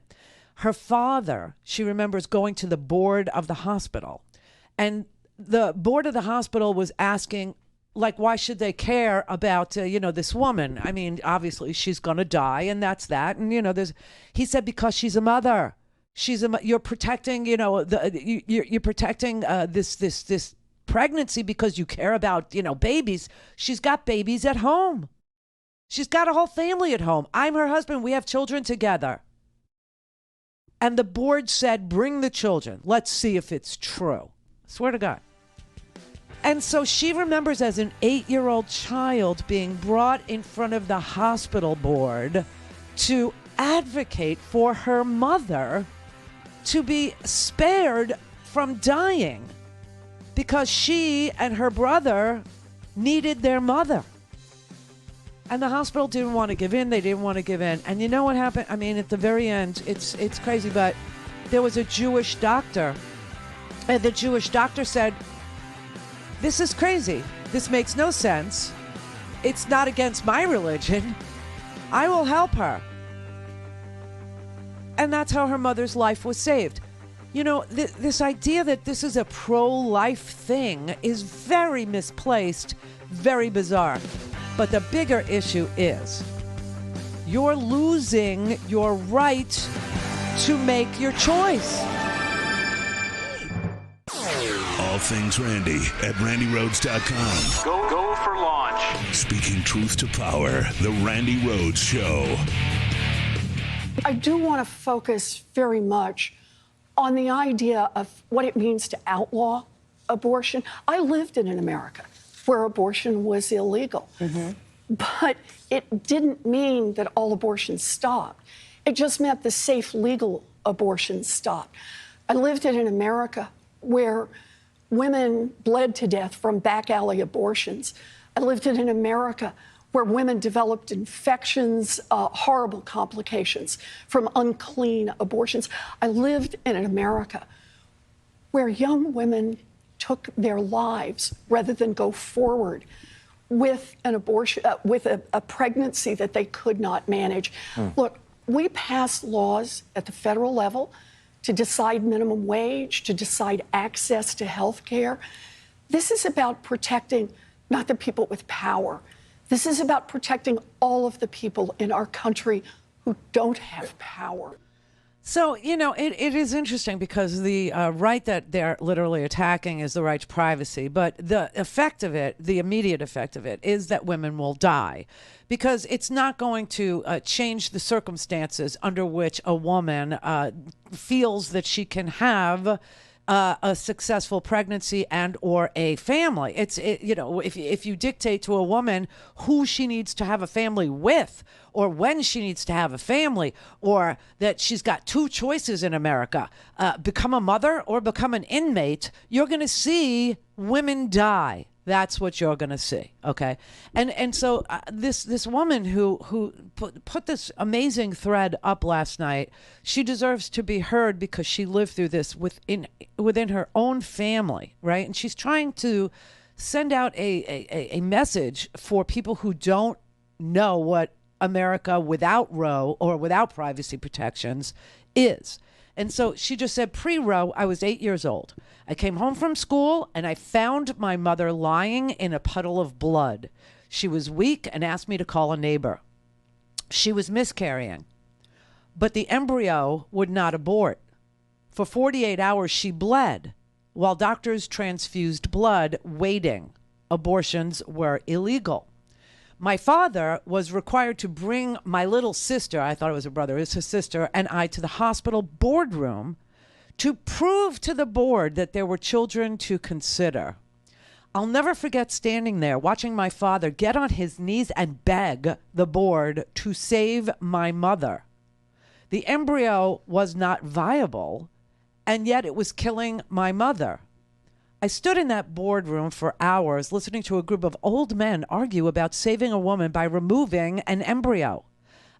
Her father, she remembers going to the board of the hospital. And the board of the hospital was asking, like, why should they care about, this woman? I mean, obviously she's going to die and that's that. And, he said, because she's a mother. You're protecting, you're protecting this pregnancy because you care about, babies. She's got babies at home. She's got a whole family at home. I'm her husband. We have children together. And the board said, bring the children. Let's see if it's true. Swear to God. And so she remembers as an 8-year-old child being brought in front of the hospital board to advocate for her mother to be spared from dying because she and her brother needed their mother. And the hospital didn't want to give in. They didn't want to give in. And you know what happened? I mean, at the very end, it's crazy, but there was a Jewish doctor. And the Jewish doctor said, this is crazy. This makes no sense. It's not against my religion. I will help her. And that's how her mother's life was saved. This idea that this is a pro-life thing is very misplaced, very bizarre. But the bigger issue is you're losing your right to make your choice.
All things Randi at RandiRhodes.com.
Go for launch.
Speaking truth to power, the Randi Rhodes Show.
I do want to focus very much on the idea of what it means to outlaw abortion. I lived in an America where abortion was illegal. Mm-hmm. But it didn't mean that all abortions stopped. It just meant the safe, legal abortions stopped. I lived in an America where women bled to death from back alley abortions. I lived in an America where women developed infections, horrible complications from unclean abortions. I lived in an America where young women took their lives rather than go forward with an abortion, with a pregnancy that they could not manage. Look, we passed laws at the federal level to decide minimum wage, to decide access to health care. This is about protecting not the people with power. This is about protecting all of the people in our country who don't have power.
So, it is interesting because the right that they're literally attacking is the right to privacy. But the effect of it, the immediate effect of it, is that women will die because it's not going to change the circumstances under which a woman feels that she can have a successful pregnancy and or a family. If you dictate to a woman who she needs to have a family with or when she needs to have a family, or that she's got two choices in America, become a mother or become an inmate, you're going to see women die. That's what you're going to see, okay? And so this woman who put this amazing thread up last night, she deserves to be heard because she lived through this within her own family, right? And she's trying to send out a message for people who don't know what America without Roe or without privacy protections is. And so she just said, pre-Roe, I was 8 years old. I came home from school and I found my mother lying in a puddle of blood. She was weak and asked me to call a neighbor. She was miscarrying, but the embryo would not abort. For 48 hours, she bled while doctors transfused blood, waiting. Abortions were illegal. My father was required to bring my little sister, I thought it was a brother, it's a sister, and I to the hospital boardroom to prove to the board that there were children to consider. I'll never forget standing there watching my father get on his knees and beg the board to save my mother. The embryo was not viable, and yet it was killing my mother. I stood in that boardroom for hours listening to a group of old men argue about saving a woman by removing an embryo.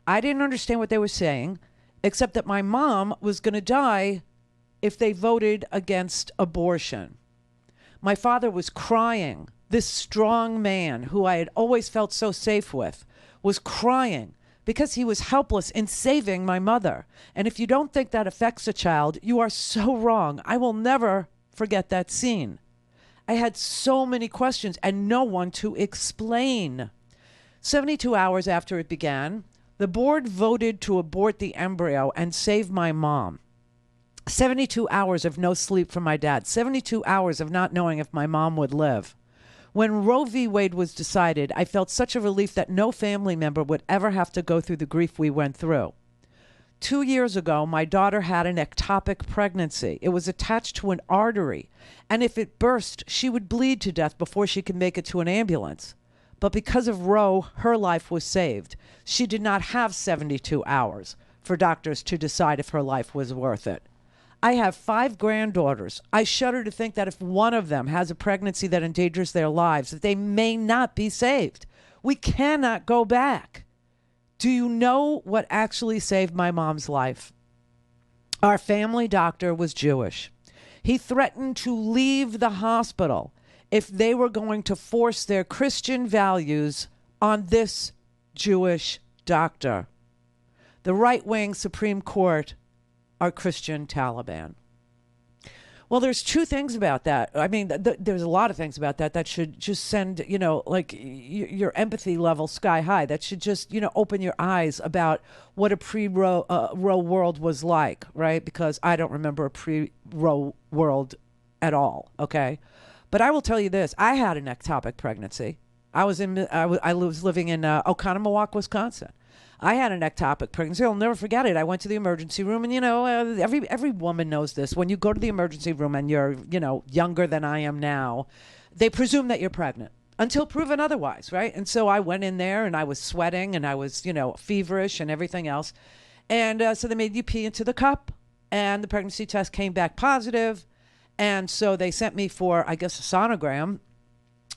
I didn't understand what they were saying, except that my mom was going to die if they voted against abortion. My father was crying. This strong man who I had always felt so safe with was crying because he was helpless in saving my mother. And if you don't think that affects a child, you are so wrong. I will never forget that scene. I had so many questions and no one to explain. 72 hours after it began, the board voted to abort the embryo and save my mom. 72 hours of no sleep from my dad. 72 hours of not knowing if my mom would live. When Roe v. Wade was decided, I felt such a relief that no family member would ever have to go through the grief we went through. 2 years ago, my daughter had an ectopic pregnancy. It was attached to an artery, and if it burst, she would bleed to death before she could make it to an ambulance. But because of Roe, her life was saved. She did not have 72 hours for doctors to decide if her life was worth it. I have 5 granddaughters. I shudder to think that if one of them has a pregnancy that endangers their lives, that they may not be saved. We cannot go back. Do you know what actually saved my mom's life? Our family doctor was Jewish. He threatened to leave the hospital if they were going to force their Christian values on this Jewish doctor. The right-wing Supreme Court are Christian Taliban. Well, there's 2 things about that. I mean, there's a lot of things about that should just send, your empathy level sky high. That should just, open your eyes about what a pre-Roe world was like, right? Because I don't remember a pre-Roe world at all, okay? But I will tell you this. I had an ectopic pregnancy. I was living in Oconomowoc, Wisconsin. I had an ectopic pregnancy. I'll never forget it. I went to the emergency room, and every woman knows this. When you go to the emergency room and you're younger than I am now, they presume that you're pregnant until proven otherwise, right? And so I went in there and I was sweating and I was feverish and everything else, and so they made you pee into the cup, and the pregnancy test came back positive, and so they sent me for a sonogram.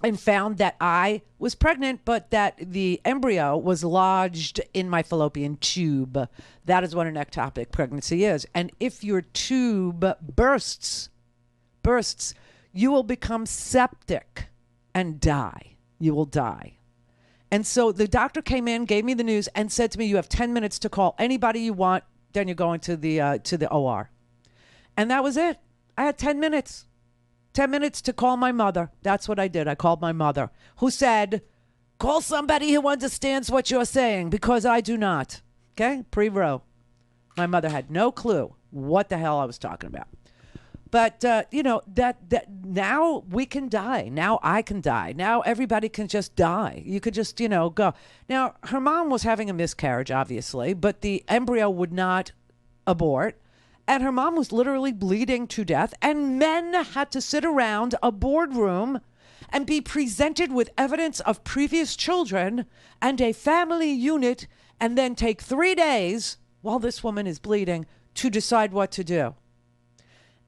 And found that I was pregnant, but that the embryo was lodged in my fallopian tube. That is what an ectopic pregnancy is. And if your tube bursts, you will become septic and die. You will die. And so the doctor came in, gave me the news, and said to me, "You have 10 minutes to call anybody you want. Then you're going to the OR." And that was it. I had 10 minutes. 10 minutes to call my mother. That's what I did. I called my mother, who said, "Call somebody who understands what you're saying, because I do not." Okay? Pre-Roe. My mother had no clue what the hell I was talking about. But, that now we can die. Now I can die. Now everybody can just die. You could just, go. Now, her mom was having a miscarriage, obviously, but the embryo would not abort. And her mom was literally bleeding to death. And men had to sit around a boardroom and be presented with evidence of previous children and a family unit, and then take 3 days while this woman is bleeding to decide what to do.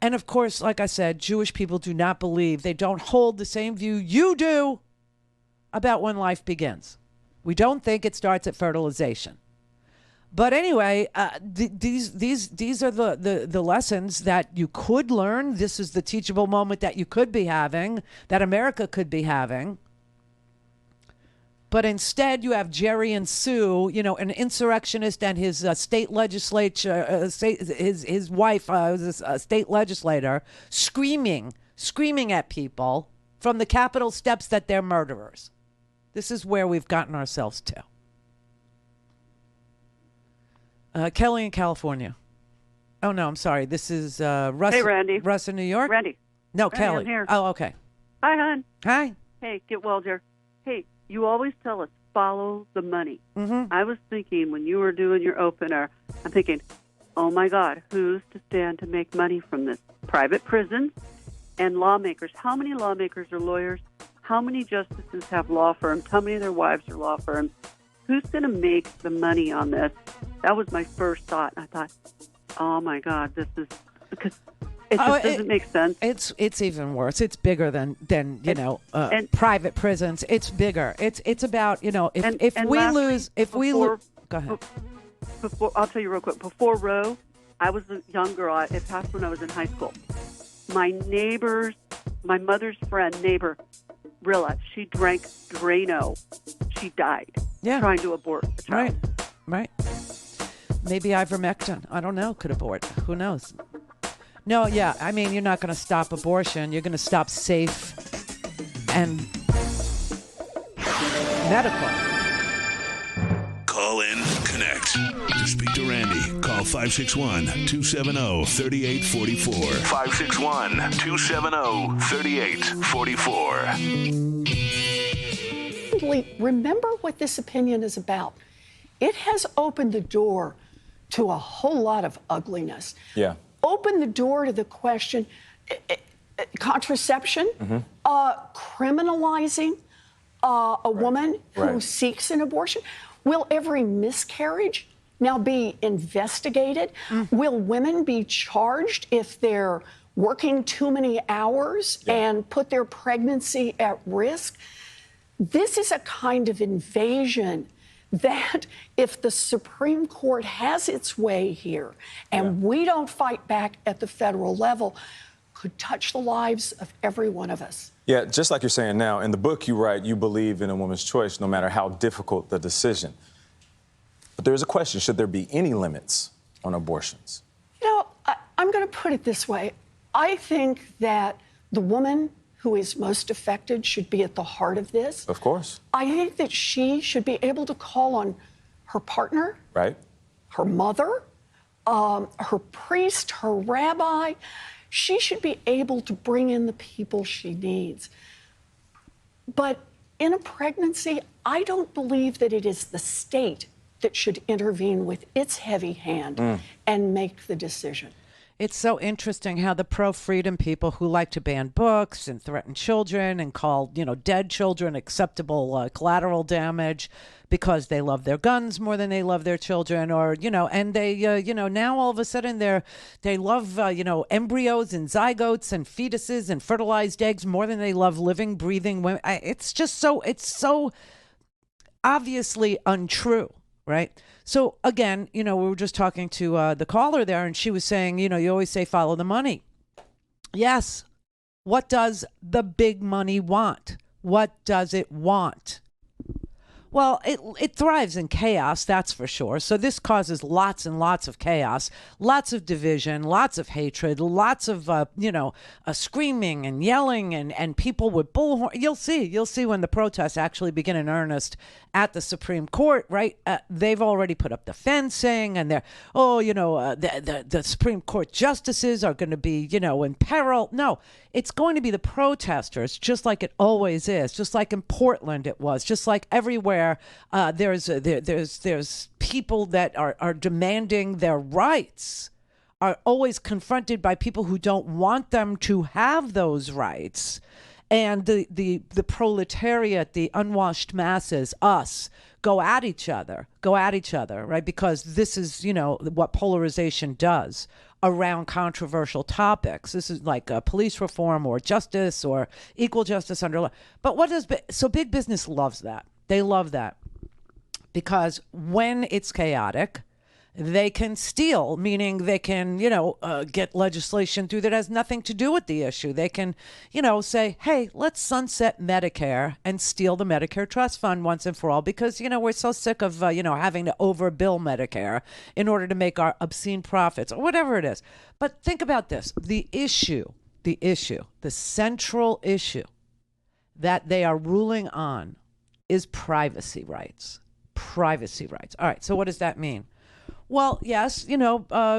And of course, like I said, Jewish people do not believe, they don't hold the same view you do about when life begins. We don't think it starts at fertilization. But anyway, these are the lessons that you could learn. This is the teachable moment that you could be having, that America could be having. But instead, you have Jerry and Sue, an insurrectionist and his state legislature, his wife, was a state legislator, screaming at people from the Capitol steps that they're murderers. This is where we've gotten ourselves to. Kelly in California. Oh, no, I'm sorry. This is Russ.
Hey, Randy.
Russ in New York?
Randy.
No,
Randy,
Kelly.
I'm here.
Oh, okay.
Hi, hon.
Hi.
Hey, get well, dear. Hey, you always tell us, follow the money.
Mm-hmm.
I was thinking when you were doing your opener, I'm thinking, oh, my God, who's to stand to make money from this? Private prisons and lawmakers. How many lawmakers are lawyers? How many justices have law firms? How many of their wives are law firms? Who's going to make the money on this? That was my first thought. I thought, oh, my God, this is because it just doesn't make sense.
It's even worse. It's bigger than private prisons. It's bigger. It's about, if we lose. Go ahead.
Before, I'll tell you real quick. Before Roe, I was a young girl. It passed when I was in high school. My mother's neighbor, realized she drank Drano. She died trying to abort a child.
Right. Maybe ivermectin. I don't know. Could abort. Who knows? No, yeah. I mean, you're not going to stop abortion. You're going to stop safe and medical.
Call in, connect. To speak to Randy, call 561-270-3844. 561-270-3844.
Remember what this opinion is about. It has opened the door to a whole lot of ugliness.
Yeah.
Open the door to the question, contraception, criminalizing a woman who seeks an abortion. Will every miscarriage now be investigated? Will women be charged if they're working too many hours and put their pregnancy at risk? This is a kind of invasion that if the Supreme Court has its way here and we don't fight back at the federal level, could touch the lives of every one of us.
Yeah, just like you're saying now, in the book you write, you believe in a woman's choice no matter how difficult the decision. But there is a question, should there be any limits on abortions?
I'm going to put it this way. I think that the woman who is most affected should be at the heart of this.
Of course.
I think that she should be able to call on her partner, her mother, her priest, her rabbi. She should be able to bring in the people she needs. But in a pregnancy, I don't believe that it is the state that should intervene with its heavy hand and make the decision.
It's so interesting how the pro-freedom people who like to ban books and threaten children and call, dead children acceptable collateral damage because they love their guns more than they love their children, or, and they, now all of a sudden they love, embryos and zygotes and fetuses and fertilized eggs more than they love living, breathing women. It's so obviously untrue, right? So again, we were just talking to the caller there, and she was saying, you always say follow the money. Yes. What does the big money want? What does it want? Well, it thrives in chaos, that's for sure. So this causes lots and lots of chaos, lots of division, lots of hatred, lots of, screaming and yelling and people with bullhorn. You'll see when the protests actually begin in earnest at the Supreme Court, right? They've already put up the fencing and they're, the Supreme Court justices are going to be, in peril. No, it's going to be the protesters, just like it always is, just like in Portland it was, just like everywhere. There's people that are demanding their rights, are always confronted by people who don't want them to have those rights. And the proletariat, the unwashed masses, us, go at each other, right? Because this is, what polarization does around controversial topics. This is like police reform or justice or equal justice under law. But so big business loves that. They love that because when it's chaotic, They can steal, meaning they can, get legislation through that has nothing to do with the issue. They can, say, hey, let's sunset Medicare and steal the Medicare trust fund once and for all because, we're so sick of, having to overbill Medicare in order to make our obscene profits or whatever it is. But think about this. The central issue that they are ruling on is privacy rights. Privacy rights. All right. So what does that mean? Well, yes,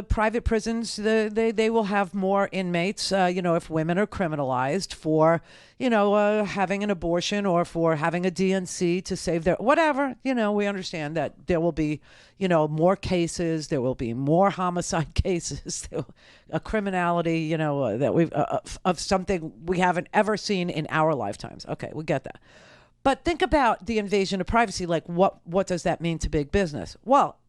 private prisons, they will have more inmates, if women are criminalized for, having an abortion or for having a DNC to save their, whatever, we understand that there will be, more cases, there will be more homicide cases, a criminality, that we've, of something we haven't ever seen in our lifetimes. Okay, we get that. But think about the invasion of privacy, like what does that mean to big business? Well,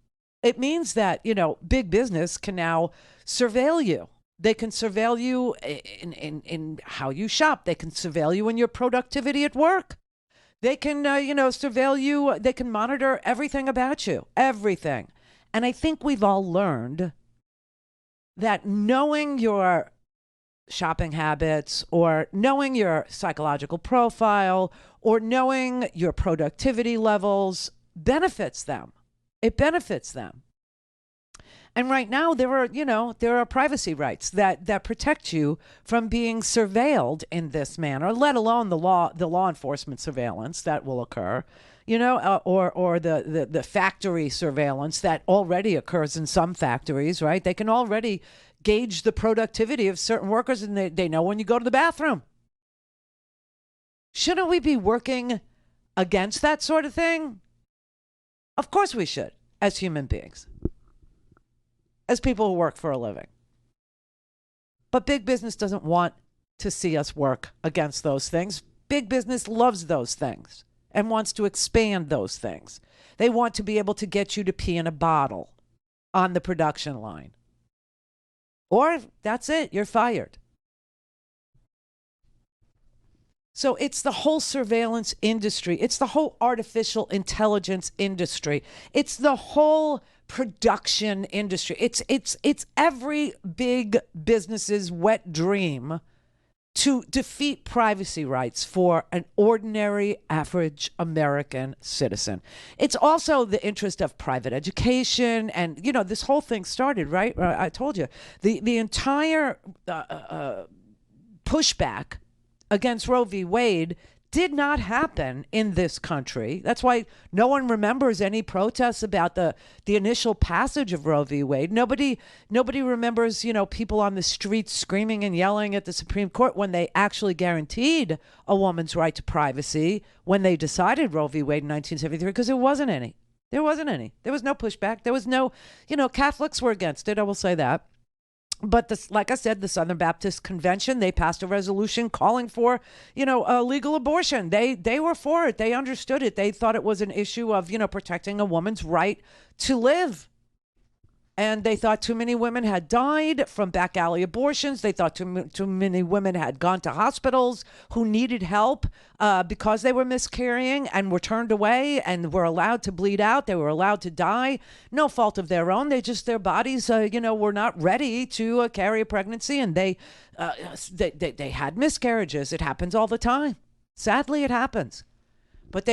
it means that, big business can now surveil you. They can surveil you in how you shop. They can surveil you in your productivity at work. They can, surveil you. They can monitor everything about you, everything. And I think we've all learned that knowing your shopping habits or knowing your psychological profile or knowing your productivity levels benefits them. It benefits them. And right now there are privacy rights that protect you from being surveilled in this manner, let alone the law enforcement surveillance that will occur, or the factory surveillance that already occurs in some factories, right? They can already gauge the productivity of certain workers and they know when you go to the bathroom. Shouldn't we be working against that sort of thing? Of course we should, as human beings, as people who work for a living. But big business doesn't want to see us work against those things. Big business loves those things and wants to expand those things. They want to be able to get you to pee in a bottle on the production line. Or that's it, you're fired. So it's the whole surveillance industry. It's the whole artificial intelligence industry. It's the whole production industry. It's every big business's wet dream to defeat privacy rights for an ordinary, average American citizen. It's also the interest of private education. And, this whole thing started, right? I told you, the entire pushback against Roe v. Wade did not happen in this country. That's why no one remembers any protests about the initial passage of Roe v. Wade. Nobody remembers, people on the streets screaming and yelling at the Supreme Court when they actually guaranteed a woman's right to privacy when they decided Roe v. Wade in 1973, because there wasn't any. There wasn't any. There was no pushback. There was no, Catholics were against it. I will say that. But like I said, the Southern Baptist Convention, they passed a resolution calling for, legal abortion. They were for it. They understood it. They thought it was an issue of, protecting a woman's right to live. And they thought too many women had died from back alley abortions. They thought too many women had gone to hospitals who needed help because they were miscarrying and were turned away and were allowed to bleed out. They were allowed to die. No fault of their own. Their bodies, were not ready to carry a pregnancy, and they had miscarriages. It happens all the time. Sadly, it happens. But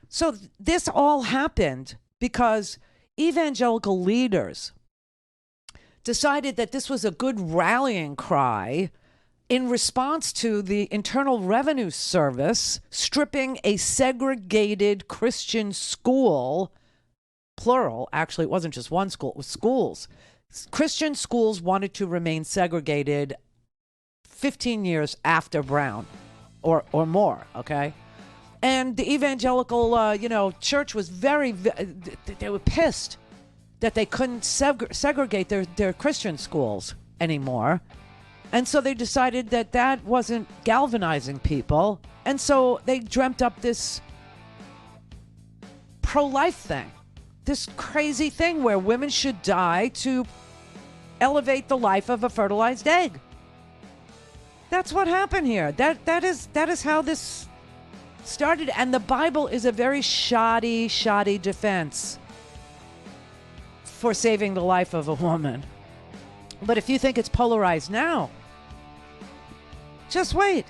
so this all happened because evangelical leaders decided that this was a good rallying cry in response to the Internal Revenue Service stripping a segregated Christian school, plural, actually, it wasn't just one school, it was schools. Christian schools wanted to remain segregated 15 years after Brown or more, okay? And the evangelical, church was they were pissed that they couldn't segregate their Christian schools anymore. And so they decided that wasn't galvanizing people. And so they dreamt up this pro-life thing, this crazy thing where women should die to elevate the life of a fertilized egg. That's what happened here. That is how this started, and the Bible is a very shoddy defense. for saving the life of a woman. But if you think it's polarized now, just wait.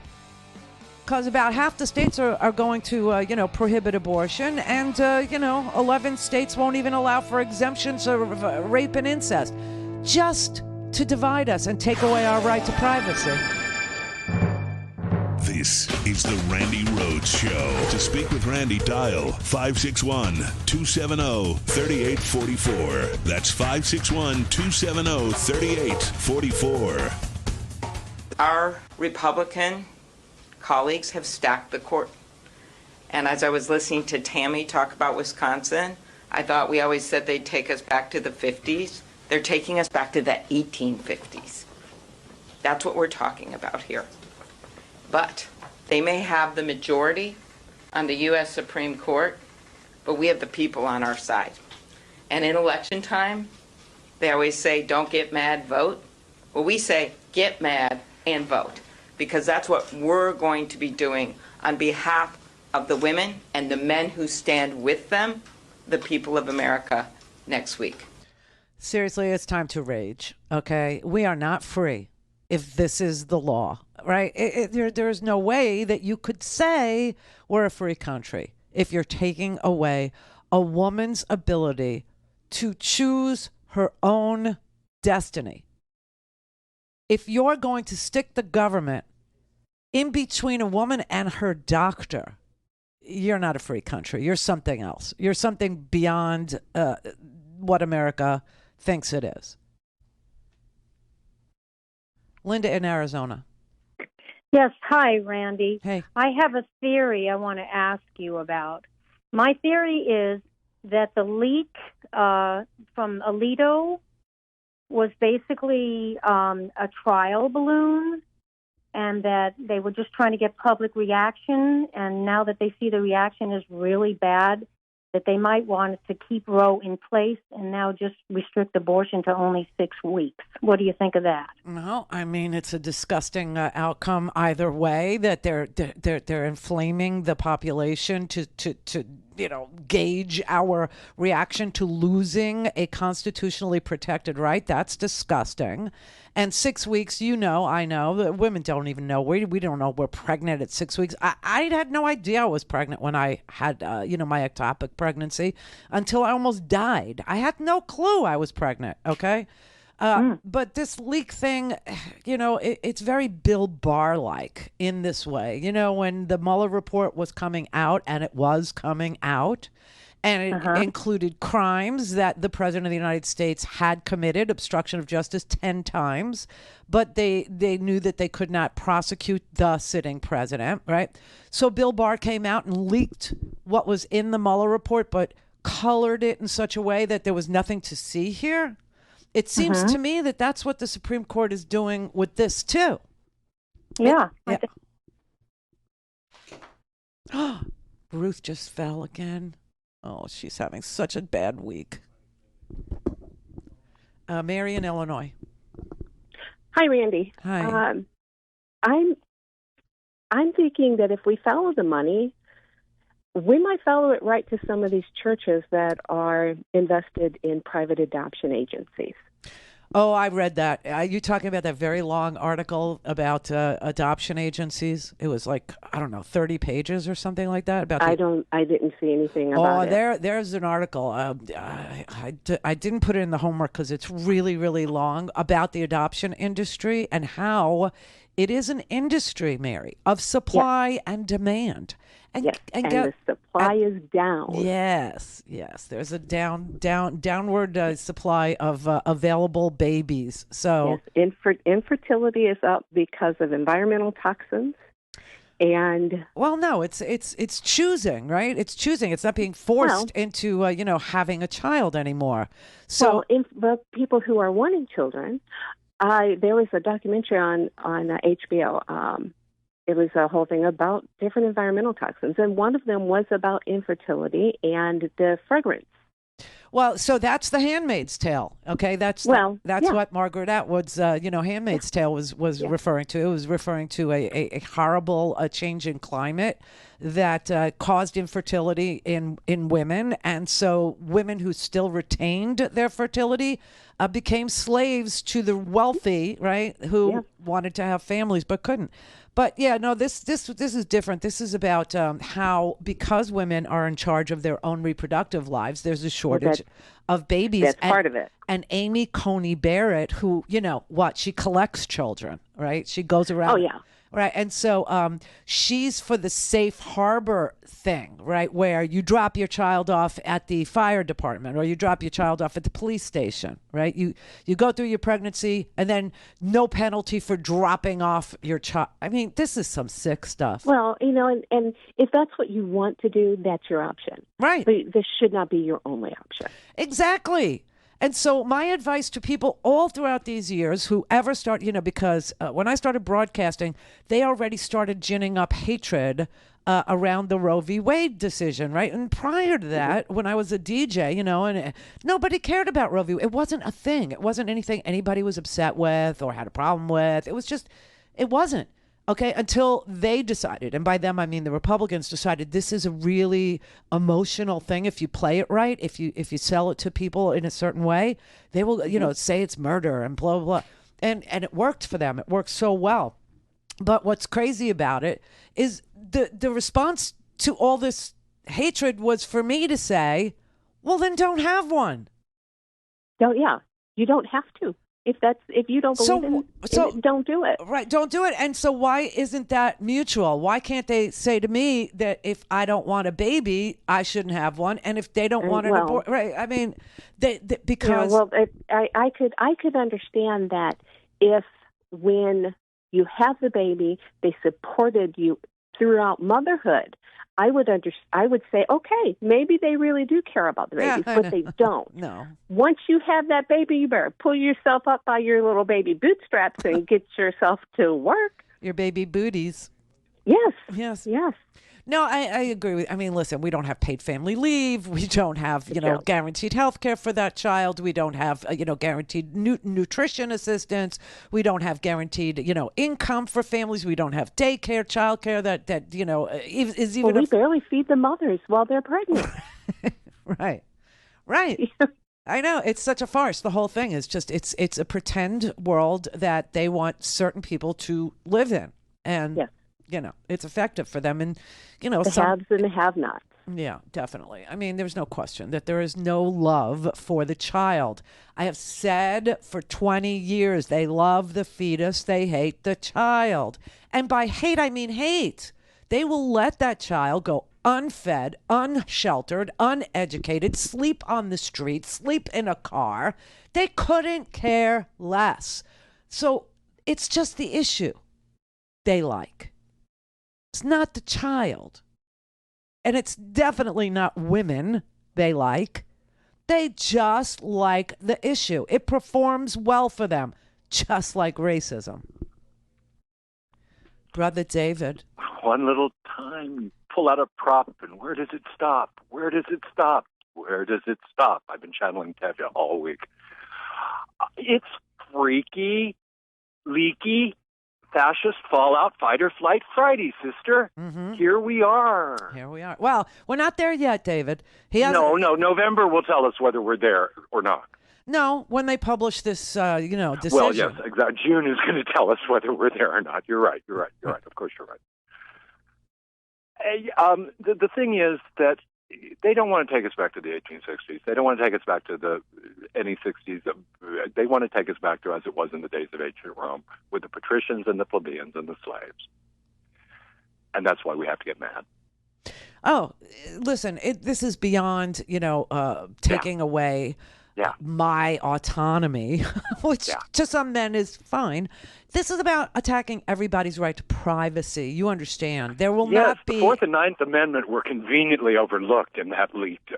Because about half the states are going to, prohibit abortion. And, 11 states won't even allow for exemptions of rape and incest. Just to divide us and take away our right to privacy.
This is the Randi Rhodes Show. To speak with Randi, dial 561-270-3844. That's 561-270-3844.
Our Republican colleagues have stacked the court. And as I was listening to Tammy talk about Wisconsin, I thought we always said they'd take us back to the 50s. They're taking us back to the 1850s. That's what we're talking about here. But they may have the majority on the U.S. Supreme Court, but we have the people on our side. And in election time, they always say, don't get mad, vote. Well, we say, get mad and vote, because that's what we're going to be doing on behalf of the women and the men who stand with them, the people of America, next week.
Seriously, it's time to rage, okay? We are not free if this is the law, right? There's no way that you could say we're a free country if you're taking away a woman's ability to choose her own destiny. If you're going to stick the government in between a woman and her doctor, you're not a free country. You're something else. You're something beyond what America thinks it is. Linda in Arizona.
Yes. Hi, Randi.
Hey.
I have a theory I want to ask you about. My theory is that the leak from Alito was basically a trial balloon, and that they were just trying to get public reaction. And now that they see the reaction is really bad, that they might want to keep Roe in place and now just restrict abortion to only 6 weeks. What do you think of that?
Well, I mean, it's a disgusting outcome either way, that they're inflaming the population to gauge our reaction to losing a constitutionally protected right. That's disgusting. And 6 weeks, I know that women don't even know. We don't know we're pregnant at 6 weeks. I had no idea I was pregnant when I had, my ectopic pregnancy until I almost died. I had no clue I was pregnant. Okay. But this leak thing, it's very Bill Barr-like in this way. When the Mueller report was coming out, and it was coming out, and it included crimes that the president of the United States had committed, obstruction of justice 10 times, but they knew that they could not prosecute the sitting president, right? So Bill Barr came out and leaked what was in the Mueller report, but colored it in such a way that there was nothing to see here. It seems to me that that's what the Supreme Court is doing with this, too.
Yeah.
Ruth just fell again. Oh, she's having such a bad week. Mary in Illinois.
Hi, Randi.
Hi.
I'm thinking that if we follow the money, we might follow it right to some of these churches that are invested in private adoption agencies.
Oh, I read that. Are you talking about that very long article about adoption agencies? It was 30 pages or something like that.
I didn't see anything about it.
There's an article. I didn't put it in the homework because it's really, really long, about the adoption industry and how it is an industry, Mary, of supply and demand. And
the supply is down.
Yes. There's a downward supply of available babies. So
infertility is up because of environmental toxins. And
no, it's choosing, right? It's choosing. It's not being forced into having a child anymore. So
the people who are wanting children, there was a documentary on HBO. It was a whole thing about different environmental toxins, and one of them was about infertility and the fragrance.
Well, so that's The Handmaid's Tale. Okay, that's what Margaret Atwood's Handmaid's Tale was referring to. It was referring to a horrible change in climate that caused infertility in women, and so women who still retained their fertility became slaves to the wealthy, right? Who wanted to have families but couldn't. But yeah, no, this is different. This is about how, because women are in charge of their own reproductive lives, there's a shortage of babies.
That's part of it.
And Amy Coney Barrett, who, she collects children, right? She goes around.
Oh, yeah.
Right. And so she's for the safe harbor thing, right, where you drop your child off at the fire department or you drop your child off at the police station, right? You go through your pregnancy and then no penalty for dropping off your child. I mean, this is some sick stuff.
Well, and if that's what you want to do, that's your option.
Right.
But this should not be your only option.
Exactly. And so my advice to people all throughout these years who ever start, because when I started broadcasting, they already started ginning up hatred around the Roe v. Wade decision, right? And prior to that, when I was a DJ, and nobody cared about Roe v. Wade. It wasn't a thing. It wasn't anything anybody was upset with or had a problem with. It wasn't. Okay, until they decided, and by them I mean the Republicans decided this is a really emotional thing. If you play it right, if you sell it to people in a certain way, they will, say it's murder and blah, blah, blah. And it worked for them. It worked so well. But what's crazy about it is the response to all this hatred was for me to say, well, then don't have one.
You don't have to. If you don't believe in it, don't do it.
Right, don't do it. And so why isn't that mutual? Why can't they say to me that if I don't want a baby, I shouldn't have one, and if they don't want an abortion, right? I mean, because
I could understand that if when you have the baby, they supported you throughout motherhood. I would say, okay, maybe they really do care about the baby, but they don't.
No.
Once you have that baby, you better pull yourself up by your little baby bootstraps and get yourself to work.
Your baby booties.
Yes.
No, I agree with. I mean, listen, we don't have paid family leave. We don't have, guaranteed health care for that child. We don't have, guaranteed nutrition assistance. We don't have guaranteed, income for families. We don't have daycare, childcare that is even.
Well, we barely feed the mothers while they're pregnant.
Right. I know, it's such a farce. The whole thing is just it's a pretend world that they want certain people to live in, and it's effective for them. And
the haves and the have-nots.
Yeah, definitely. I mean, there's no question that there is no love for the child. I have said for 20 years, they love the fetus, they hate the child. And by hate, I mean hate. They will let that child go unfed, unsheltered, uneducated, sleep on the street, sleep in a car. They couldn't care less. So it's just the issue they like. It's not the child. And it's definitely not women they like. They just like the issue. It performs well for them, just like racism. Brother David.
One little time, you pull out a prop, and where does it stop? Where does it stop? Where does it stop? I've been channeling Tevye all week. It's freaky, leaky, fascist fallout, fight or flight Friday, sister.
Mm-hmm.
Here we are.
Well, we're not there yet, David.
No. November will tell us whether we're there or not.
No, when they publish this, decision.
Well, yes, exactly. June is going to tell us whether we're there or not. You're right. Of course, you're right. The thing is that they don't want to take us back to the 1860s. They don't want to take us back to any 60s. They want to take us back to as it was in the days of ancient Rome, with the patricians and the plebeians and the slaves. And that's why we have to get mad.
Oh, listen, this is beyond, taking away my autonomy, which to some men is fine. This is about attacking everybody's right to privacy. You understand. There will not be...
the Fourth and Ninth Amendment were conveniently overlooked in that leaked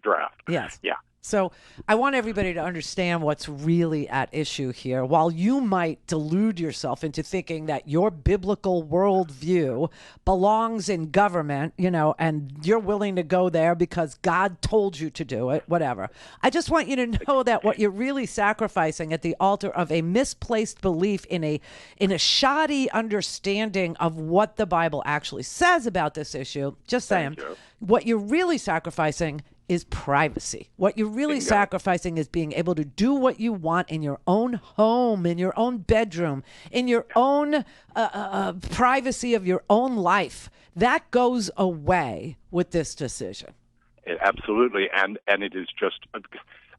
draft.
Yes.
Yeah.
So I want everybody to understand what's really at issue here. While you might delude yourself into thinking that your biblical worldview belongs in government, and you're willing to go there because God told you to do it, whatever. I just want you to know that what you're really sacrificing at the altar of a misplaced belief in a shoddy understanding of what the Bible actually says about this issue, just saying, what you're really sacrificing is privacy. What you're really sacrificing is being able to do what you want in your own home, in your own bedroom, in your own privacy of your own life. That goes away with this decision.
Absolutely, and it is just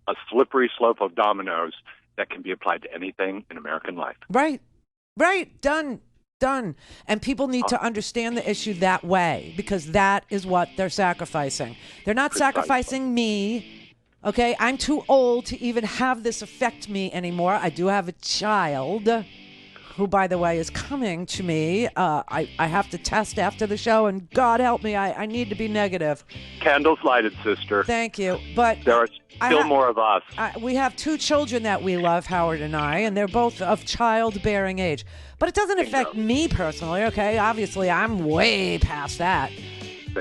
a slippery slope of dominoes that can be applied to anything in American life.
Right. Done. And people need to understand the issue that way, because that is what they're sacrificing. They're not sacrificing me. Okay, I'm too old to even have this affect me anymore. I do have a child who, by the way, is coming to me. I have to test after the show, and God help me, I need to be negative.
Candles lighted, sister.
Thank you. But
there are still more of us.
We have 2 children that we love, Howard and I, and they're both of childbearing age. But it doesn't affect me personally, okay? Obviously, I'm way past that.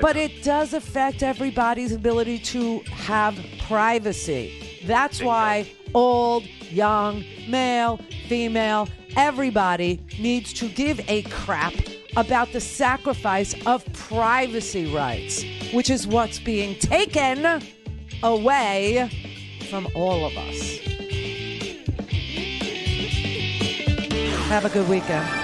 But it does affect everybody's ability to have privacy. That's why old, young, male, female, everybody needs to give a crap about the sacrifice of privacy rights, which is what's being taken away from all of us. Have a good weekend.